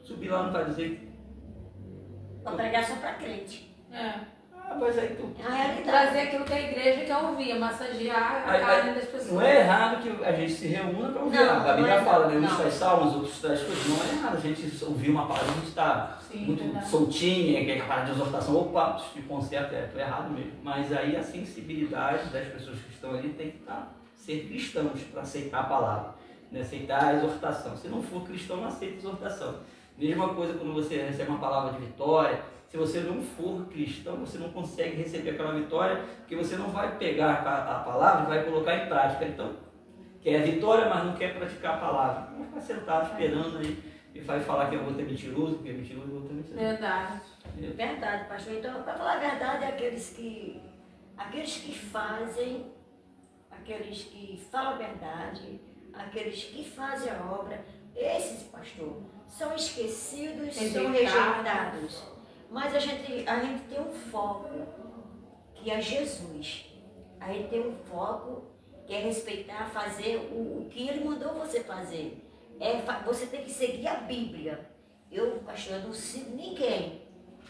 Subir lá não vai dizer. Para pregar só para crente. Mas aí tu. Trazer aquilo que a igreja quer ouvir, massagear a carne das pessoas. Não é errado que a gente se reúna para ouvir. Não, A Bíblia não é fala, né? não. Uns traz salmos, outros traz coisas. Não é nada. A gente ouvir uma palavra, a gente está muito verdade. soltinha, que é capaz de exortação. Opa, de concerto, tô errado mesmo. Mas aí a sensibilidade das pessoas que estão ali tem que ser cristãos para aceitar a palavra, né? Aceitar a exortação. Se não for cristão, não aceita a exortação. Mesma coisa quando você recebe uma palavra de vitória. Se você não for cristão, você não consegue receber aquela vitória, porque você não vai pegar a palavra e vai colocar em prática. Então, quer a vitória, mas não quer praticar a palavra. Vai ficar sentado esperando aí e vai falar que eu vou ter mentiroso, porque é mentiroso, eu vou ter mentiroso. Verdade. Verdade, pastor. Então, para falar a verdade, aqueles que fazem, aqueles que falam a verdade, aqueles que fazem a obra, esses, pastor, são esquecidos, são rejeitados. Mas a gente tem um foco, que é Jesus. A gente tem um foco, que é respeitar, fazer o que Ele mandou você fazer. Você tem que seguir a Bíblia. Pastor, eu não sigo ninguém.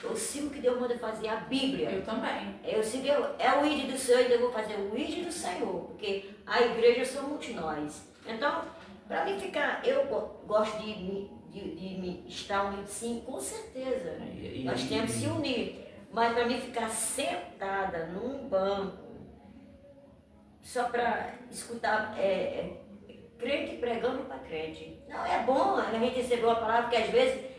Eu sigo o que Deus manda fazer, a Bíblia. Eu também. Eu sigo, é o ID do Senhor, então eu vou fazer o ID do Senhor, porque a igreja somos nós. Então, para mim ficar, eu gosto de estar unido, sim, com certeza. Nós temos que se unir. Mas para mim ficar sentada num banco, só para escutar crente pregando para crente. Não, é bom a gente receber uma palavra, porque às vezes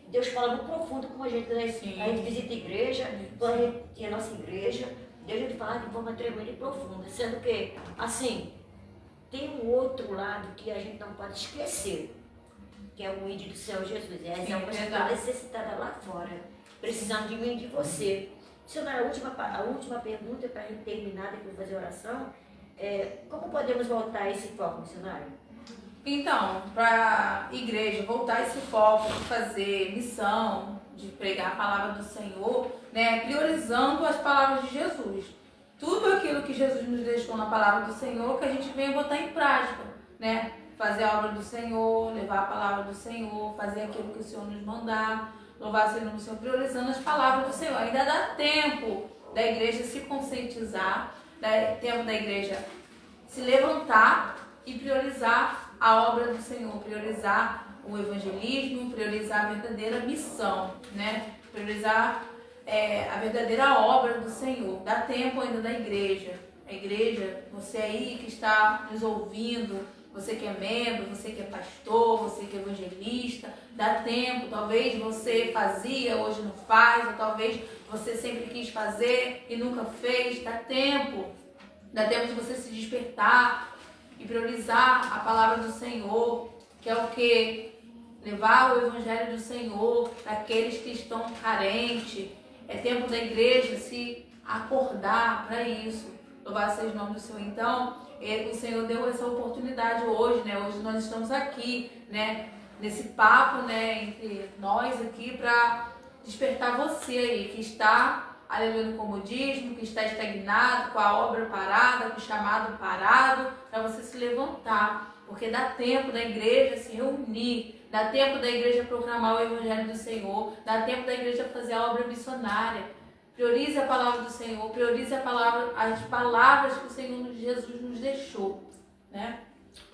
Deus fala muito profundo com a gente, né? A gente visita a igreja, quando a gente tinha a nossa igreja, Deus fala de forma tremenda e profunda, sendo que, assim, tem um outro lado que a gente não pode esquecer, que é o ID do Senhor Jesus. Essa é uma pessoa necessitada lá fora, precisando de mim e de você. Senhora, a última pergunta para a gente terminar, depois de fazer a oração, como podemos voltar a esse foco, missionário? Então, para a igreja voltar esse foco de fazer missão, de pregar a palavra do Senhor, né, priorizando as palavras de Jesus. Tudo aquilo que Jesus nos deixou na palavra do Senhor, que a gente venha botar em prática, né? Fazer a obra do Senhor, levar a palavra do Senhor, fazer aquilo que o Senhor nos mandar, louvar o Senhor do Senhor, priorizando as palavras do Senhor. Ainda dá tempo da igreja se conscientizar, dá tempo da igreja se levantar e priorizar a obra do Senhor, priorizar o evangelismo, priorizar a verdadeira missão, né? Priorizar a verdadeira obra do Senhor. Dá tempo ainda da igreja. A igreja, você aí que está nos ouvindo, você que é membro, você que é pastor, você que é evangelista, dá tempo. Talvez você fazia, hoje não faz, ou talvez você sempre quis fazer e nunca fez. Dá tempo. Dá tempo de você se despertar e priorizar a palavra do Senhor, que é o que? Levar o evangelho do Senhor para aqueles que estão carentes. É tempo da igreja se acordar para isso. Louvado seja o nome do Senhor. Então, o Senhor deu essa oportunidade hoje, né? Hoje nós estamos aqui, né? Nesse papo, né? Entre nós aqui para despertar você aí que está, aleluia, no comodismo, que está estagnado, com a obra parada, com o chamado parado, para você se levantar. Porque dá tempo da igreja se reunir, dá tempo da igreja proclamar o evangelho do Senhor, dá tempo da igreja fazer a obra missionária. Priorize a palavra do Senhor, priorize as palavras que o Senhor Jesus nos deixou, né?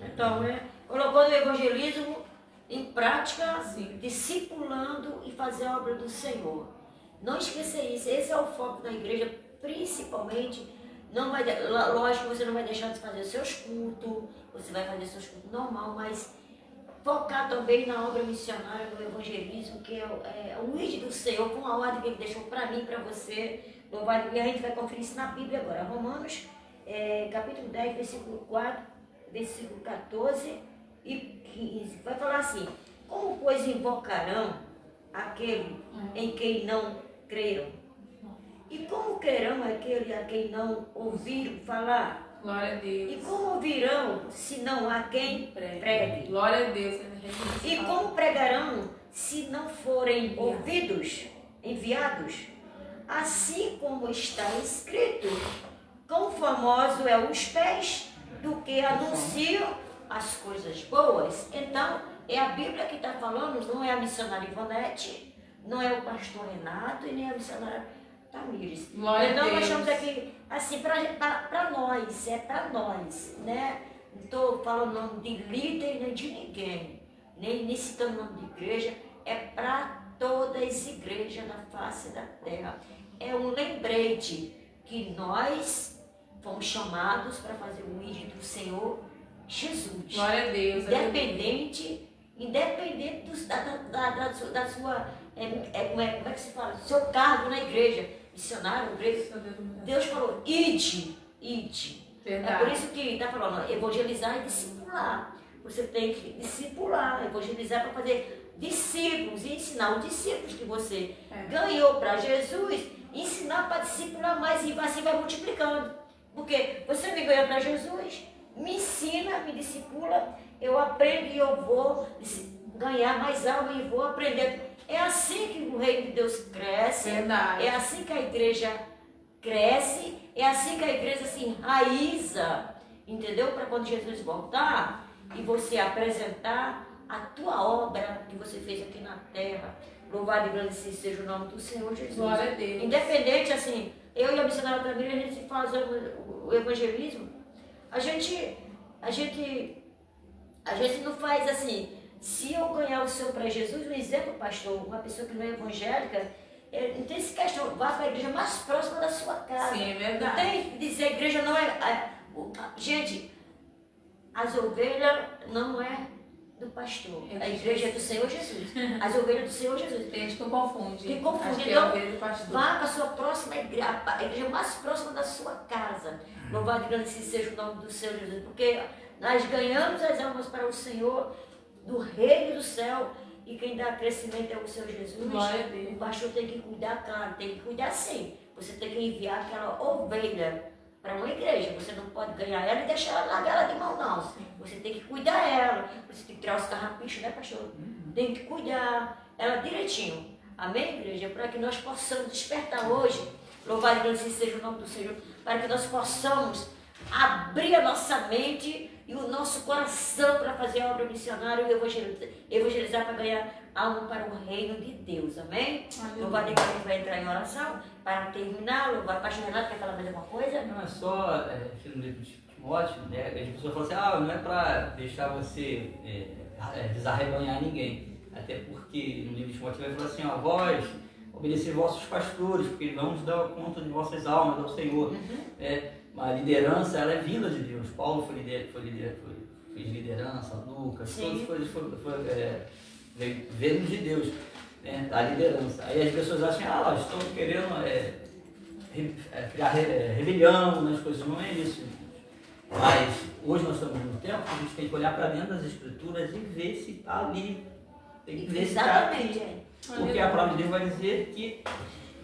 Então, colocando o evangelismo em prática, Sim. discipulando e fazer a obra do Senhor. Não esqueça isso, esse é o foco da igreja, principalmente. Lógico que você não vai deixar de fazer seus cultos, você vai fazer seus cultos normal, mas focar também na obra missionária, no evangelismo, que é o ID do Senhor, com a ordem que Ele deixou para mim, para você. E a gente vai conferir isso na Bíblia agora. Romanos, capítulo 10, versículo 4, versículo 14 e 15. Vai falar assim: como, pois, invocarão aquele em quem não creram? E como crerão aquele a quem não ouviram falar? Glória a Deus. E como ouvirão, se não há quem pregue? Glória a Deus. E como pregarão, se não forem ouvidos, enviados? Assim como está escrito: quão famoso é os pés do que anunciam as coisas boas. Então, é a Bíblia que está falando, não é a missionária Ivonete, não é o pastor Renato e nem a missionária Tamires. Glória a Então nós Deus. estamos aqui, assim, para nós, é para nós, né? Não estou falando nome de líder nem de ninguém, nem citando nome de igreja, é para todas as igrejas na face da terra. É um lembrete que nós fomos chamados para fazer o ID do Senhor Jesus. Glória a Deus. Independente da sua, como é que se fala? Seu cargo na igreja, missionário, igreja. Deus falou, ide. Verdade. É por isso que está falando, evangelizar e discipular. Você tem que discipular, evangelizar para fazer discípulos e ensinar os discípulos que você ganhou para Jesus, ensinar para discipular mais e assim vai multiplicando. Porque você me ganhou para Jesus, me ensina, me discipula, eu aprendo e eu vou ganhar mais alma e vou aprender. É assim que o reino de Deus cresce, Verdade. é assim que a igreja cresce, é assim que a igreja se enraiza, entendeu? Para quando Jesus voltar e você apresentar a tua obra que você fez aqui na terra. Louvado e agradecido seja o nome do Senhor Jesus. Glória a Deus. Independente, assim, eu e a missionária Tamires, a gente faz o evangelismo, a gente não faz assim, se eu ganhar o seu para Jesus, um exemplo, pastor, uma pessoa que não é evangélica, não tem esse questão, vá para a igreja mais próxima da sua casa. Sim, é verdade. Não tem que dizer, a igreja não é... gente, as ovelhas não é do pastor, a igreja é do Senhor Jesus. As ovelhas do Senhor Jesus. Tem gente que confunde. Que confunde. Acho que é Então, a ovelha do pastor. vá para a sua próxima igreja, a igreja mais próxima da sua casa. Louvado e agradecido seja o nome do Senhor Jesus. Porque nós ganhamos as almas para o Senhor do reino do céu. E quem dá crescimento é o Senhor Jesus. Glória a Deus. O pastor tem que cuidar, claro, tem que cuidar sim. Você tem que enviar aquela ovelha para uma igreja. Você não pode ganhar ela e deixar ela largar ela de mão, não. Você tem que cuidar ela. Você tem que tirar os carrapichos, né, pastor? Tem que cuidar ela direitinho. Amém, igreja? Para que nós possamos despertar hoje, louvado e agradecido seja o nome do Senhor, para que nós possamos abrir a nossa mente e o nosso coração para fazer a obra missionária e evangelizar para ganhar alma para o reino de Deus. Amém? Louvado e agradecido vai entrar em oração para terminar. Louvado, pastor Renato, quer falar mais alguma coisa? Não, é só, aqui no livro de Timóteo, né, as pessoas falam assim, não é para deixar você desarrebanhar ninguém. Até porque no livro de Timóteo vai falar assim, vós obedecer vossos pastores, porque eles vão nos dar conta de vossas almas ao Senhor. A liderança, ela é vinda de Deus. Paulo fez liderança, Lucas, todos veio de Deus, né, a liderança. Aí as pessoas acham, estão querendo criar rebelião nas coisas. Não é isso. Mas hoje nós estamos num tempo que a gente tem que olhar para dentro das escrituras e ver se está ali. Tem que ver se está aqui. Porque a palavra de Deus vai dizer que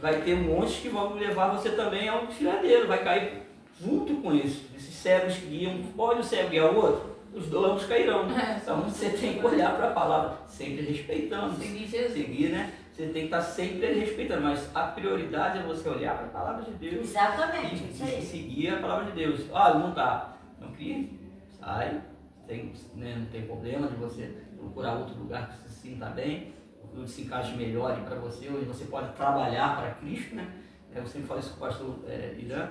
vai ter montes que vão levar você também ao desfiladeiro, vai cair junto com isso. Esses cegos que guiam, pode o cego guiar o outro, os dois cairão. Então você tem que olhar para a palavra, sempre respeitando. Seguir, né? Você tem que estar sempre respeitando, mas a prioridade é você olhar para a palavra de Deus. Exatamente, isso aí. E seguir a palavra de Deus. Não está, não cria, sai, não tem problema de você procurar outro lugar que se sinta bem, que se encaixe melhor para você, onde você pode trabalhar para Cristo, né? Eu sempre falo isso com o pastor Irã.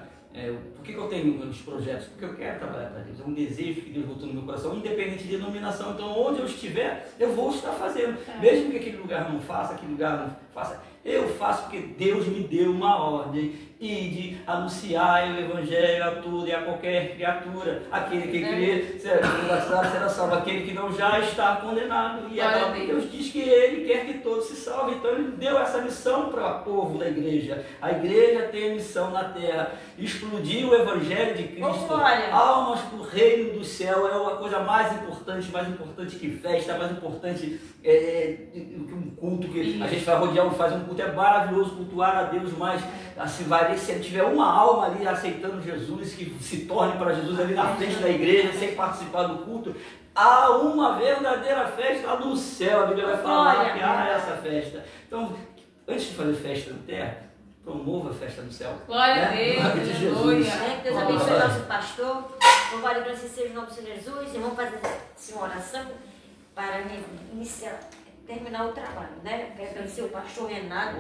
Por que eu tenho meus projetos? Porque eu quero trabalhar para Deus. É um desejo que Deus botou no meu coração, independente de denominação. Então, onde eu estiver, eu vou estar fazendo. Mesmo que aquele lugar não faça, aquele lugar não faça, eu faço porque Deus me deu uma ordem e de anunciar o evangelho a tudo e a qualquer criatura. Aquele que crê será salvo, aquele que não já está condenado. E a palavra de Deus diz que Ele quer que todos se salvem. Então Ele deu essa missão para o povo da igreja. A igreja tem a missão na terra, explodir o evangelho de Cristo. Almas para o reino do céu é uma coisa mais importante que festa, mais importante que um culto que a gente vai rodear, faz um culto, é maravilhoso cultuar a Deus, mas assim, se tiver uma alma ali aceitando Jesus, que se torne para Jesus ali na frente da igreja, sem participar do culto, há uma verdadeira festa no céu. A Bíblia vai falar que há essa festa. Então, antes de fazer festa na terra, promova a festa no céu. Glória a Deus, de Jesus. Deus abençoe o nosso pastor. Louvado e seja o nome do Senhor Jesus. E vamos fazer uma oração para iniciar, terminar o trabalho, né? Quero agradecer o pastor Renato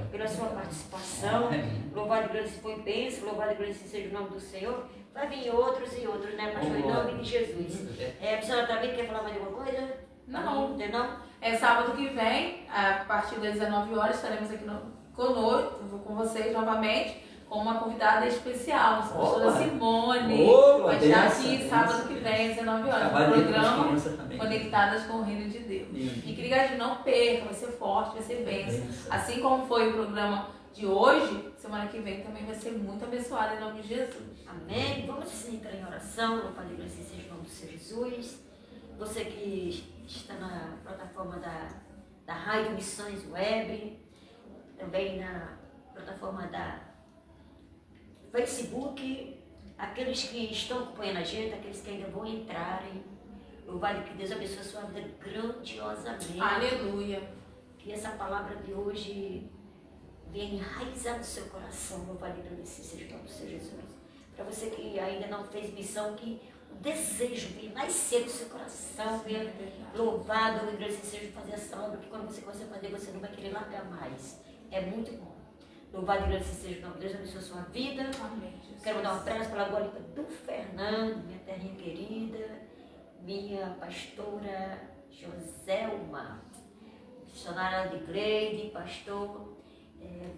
pela sua participação. Amém. Louvado e glorificado foi bênção, louvado e glorificado seja o nome do Senhor. Vai vir outros e outros, né, pastor? Em nome de Jesus. A senhora também quer falar mais alguma coisa? Não. Não? É sábado que vem, a partir das 19 horas, estaremos aqui conosco, com vocês novamente, com uma convidada especial, a pastora Simone. Vai estar aqui sábado que vem, às 19 horas, no programa Conectadas com o Reino de Deus. E querida, não perca, vai ser forte, vai ser bênção. Assim como foi o programa de hoje, semana que vem também vai ser muito abençoado em nome de Jesus. Amém. Vamos assim entrar em oração, louvado e glorificado seja o nome do Senhor Jesus. Você que está na plataforma da Rádio Missões Web, também na plataforma da Facebook, aqueles que estão acompanhando a gente, aqueles que ainda vão entrarem, louvado que Deus abençoe a sua vida grandiosamente. Aleluia. Que essa palavra de hoje venha enraizar no seu coração, louvado e agradecido seja o nome do Senhor Jesus. Para você que ainda não fez missão, que o desejo venha nascer no seu coração, venha louvado e agradecido seja fazer essa obra, que quando você começa a fazer, você não vai querer largar mais. É muito bom. Louvado e agradecido seja o nome de Deus, abençoe a sua vida. Amém. Quero mandar um abraço para a glória do Fernando, minha terrinha querida, minha pastora Joselma, missionária de Gleide, pastor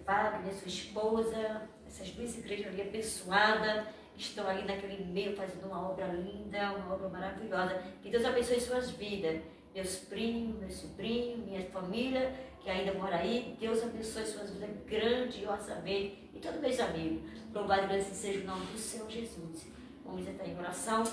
Wagner, sua esposa, essas duas igrejas ali abençoadas, que estão ali naquele meio fazendo uma obra linda, uma obra maravilhosa. Que Deus abençoe suas vidas, meus primos, meu sobrinho, minha família, que ainda mora aí. Deus abençoe suas vidas grandiosamente. E todos meus amigos, louvado e agradecido seja o nome do Senhor Jesus. Vamos entrar em oração.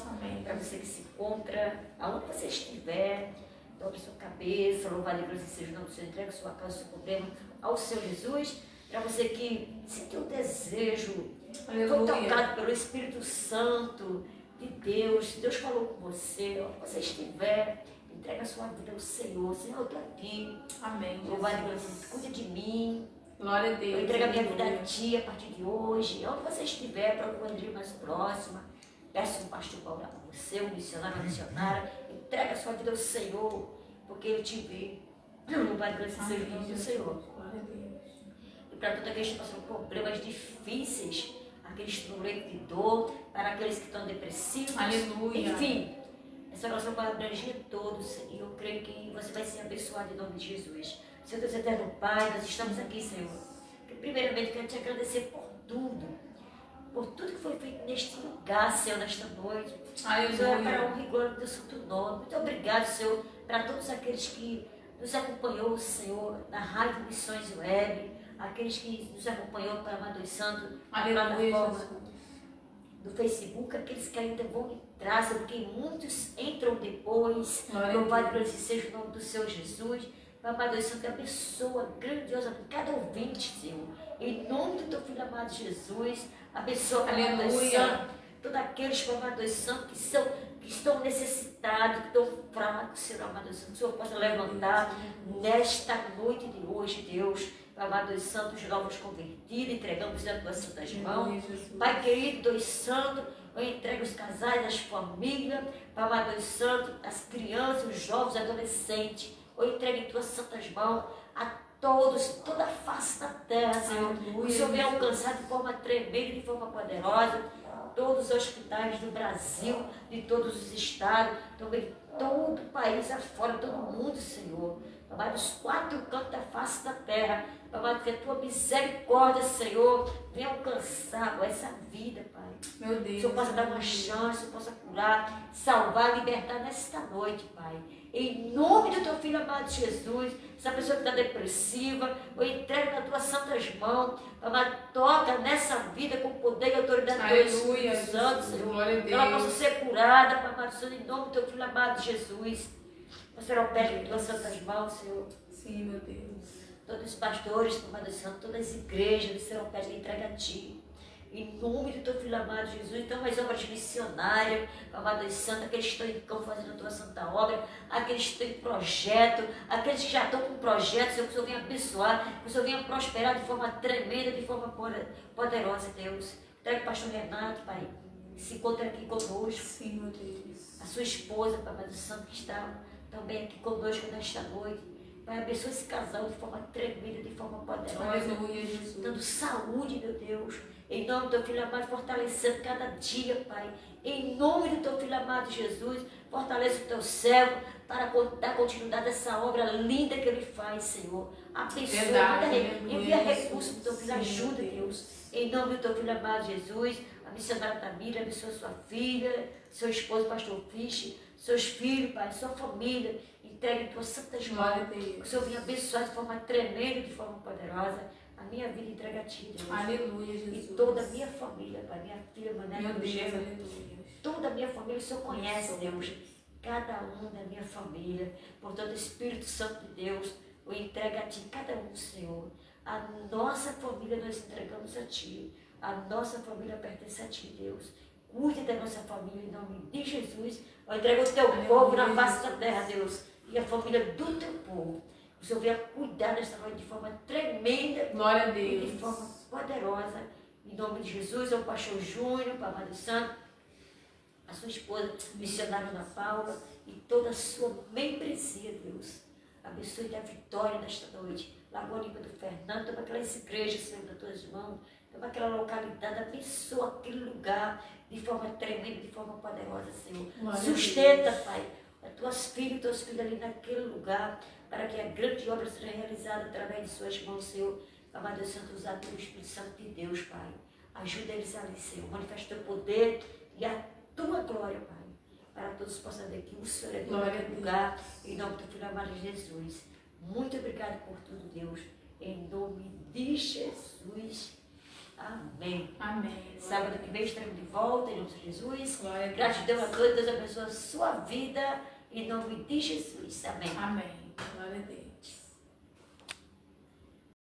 Para você que se encontra, aonde você estiver, dobre sua cabeça, louvado e agradecido seja o nome do Senhor, entregue sua causa, seu problema ao Senhor Jesus. Para você que sentiu o desejo, foi tocado pelo Espírito Santo de Deus, Deus falou com você, onde você estiver, entrega a sua vida ao Senhor. Senhor, eu estou aqui. Amém. Louvado e glorificado, cuide de mim. Glória a Deus. Eu entrego a minha vida a Ti a partir de hoje. Onde você estiver, procura uma igreja mais próxima. Peça um pastor para orar por você, um missionário, uma missionária. Entrega a sua vida ao Senhor, porque Ele te vê. Louvado e glorificado seja o nome do Senhor. Glória a Deus. E para todos aqueles que passam problemas difíceis, aqueles que estão doentes de dor, para aqueles que estão depressivos. Aleluia. Enfim, essa oração vai abranger todos. E eu creio que você vai ser abençoado em nome de Jesus. Senhor Deus eterno Pai, nós estamos aqui, Senhor. Primeiramente, quero te agradecer por tudo que foi feito neste lugar, Senhor, nesta noite. Senhor, para a honra e glória do teu santo nome. Muito obrigado, Senhor, para todos aqueles que nos acompanhou, Senhor, na Rádio Missões Web, aqueles que nos acompanhou para Amador Santo, na plataforma do Facebook, aqueles que ainda vão entrar, Senhor, porque muitos entram depois. Louvado seja o nome do Senhor Jesus. Papai Deus Santo, abençoa grandiosamente cada ouvinte, Senhor. Em nome do teu filho amado Jesus, abençoa, Papai Deus Santo, todos aqueles, Papai Deus Santo, que estão necessitados, que estão fracos, Senhor amado Deus Santo. O Senhor possa levantar nesta noite de hoje, Deus. Papai Deus Santo, os novos convertidos, entregamos nas tuas santas mãos. Pai querido, Deus Santo, eu entrego os casais, as famílias, Papai Deus Santo, as crianças, os jovens, os adolescentes. Eu entrego em tuas santas mãos a todos, toda a face da terra, Senhor. O Senhor vem alcançar de forma tremenda, de forma poderosa, todos os hospitais do Brasil, de todos os estados, também todo o país afora, todo mundo, Senhor. Papai, dos quatro cantos da face da terra, Papai, que a tua misericórdia, Senhor, venha alcançar essa vida, Pai. Meu Deus. O Senhor possa dar uma chance, o Senhor possa curar, salvar, libertar nesta noite, Pai. Em nome do teu filho amado Jesus, essa pessoa que está depressiva, eu entrego nas tuas santas mãos, Papai, toca nessa vida com poder e autoridade do Espírito Santo, Senhor. Que ela possa ser curada, Papai, em nome do teu filho amado Jesus. Senhor, eu pego em tuas santas mãos, Senhor. Sim, meu Deus. Todos os pastores, Papai Santo, todas as igrejas, Senhor, eu pego e entrega a Ti. Em nome do teu filho amado Jesus, então as obras missionárias, Papai Santo, aqueles que estão em campo fazendo a tua santa obra, aqueles que estão em projeto, aqueles que já estão com projeto, Senhor, que o Senhor venha abençoar, que o Senhor venha prosperar de forma tremenda, de forma poderosa, Deus. Entrega o pastor Renato, Pai, que se encontra aqui conosco. Sim, meu Deus. A sua esposa, Papai Santo, que está também aqui conosco nesta noite. Pai, abençoa esse casal de forma tremenda, de forma poderosa. Aleluia, Jesus. Dando saúde, meu Deus. Em nome do teu filho amado, fortalecendo cada dia, Pai. Em nome do teu filho amado, Jesus, fortalece o teu servo para dar continuidade a essa obra linda que ele faz, Senhor. Abençoa, envia recursos do teu filho, ajuda, Deus. Em nome do teu filho amado, Jesus, a missionária Tamira, abençoa sua filha, seu esposo, pastor Fisch, seus filhos, Pai, sua família. Entregue em tuas santas mãos. Que o Senhor venha abençoar de forma tremenda, de forma poderosa. A minha vida entrega a ti, Deus. Aleluia, Jesus. E toda a minha família, Pai, minha filha, Mané, Meu Deus, Gema, aleluia. toda a minha família, o Senhor conhece, Deus. Cada um da minha família. Portanto, Espírito Santo de Deus, eu entrego a ti, cada um, Senhor. A nossa família nós entregamos a ti. A nossa família pertence a ti, Deus. Cuide da nossa família em nome de Jesus. Eu entrego o teu povo na face da terra, Deus. E a família do teu povo. O Senhor venha cuidar desta noite de forma tremenda. Glória a Deus. E de forma poderosa. Em nome de Jesus, ao pastor Júnior, para Amado Santo, a sua esposa, missionária Ana Paula, e toda a sua membresia, Deus. Abençoe a vitória desta noite. Lagoa Limpa do Fernando, toma aquela igreja, Senhor, das tuas mãos. Toma aquela localidade, abençoa aquele lugar de forma tremenda, de forma poderosa, Senhor. Glória Sustenta, Pai, as tuas filhas e teus filhos ali naquele lugar, para que a grande obra seja realizada através de suas mãos, Senhor. Amado Deus Santo, usado pelo Espírito Santo de Deus, Pai. Ajuda eles ali, Senhor. Manifesta o teu poder e a tua glória, Pai. Para todos possam ver que o Senhor é Deus naquele lugar. Em nome do Filho amado Jesus. Muito obrigado por tudo, Deus. Em nome de Jesus. Amém. Amém. Sábado que vem estaremos de volta, em nome de Jesus. Glória a Deus. Gratidão a todos. Deus abençoe a sua vida. Em nome de Jesus. Amém. Amém. Glória a Deus.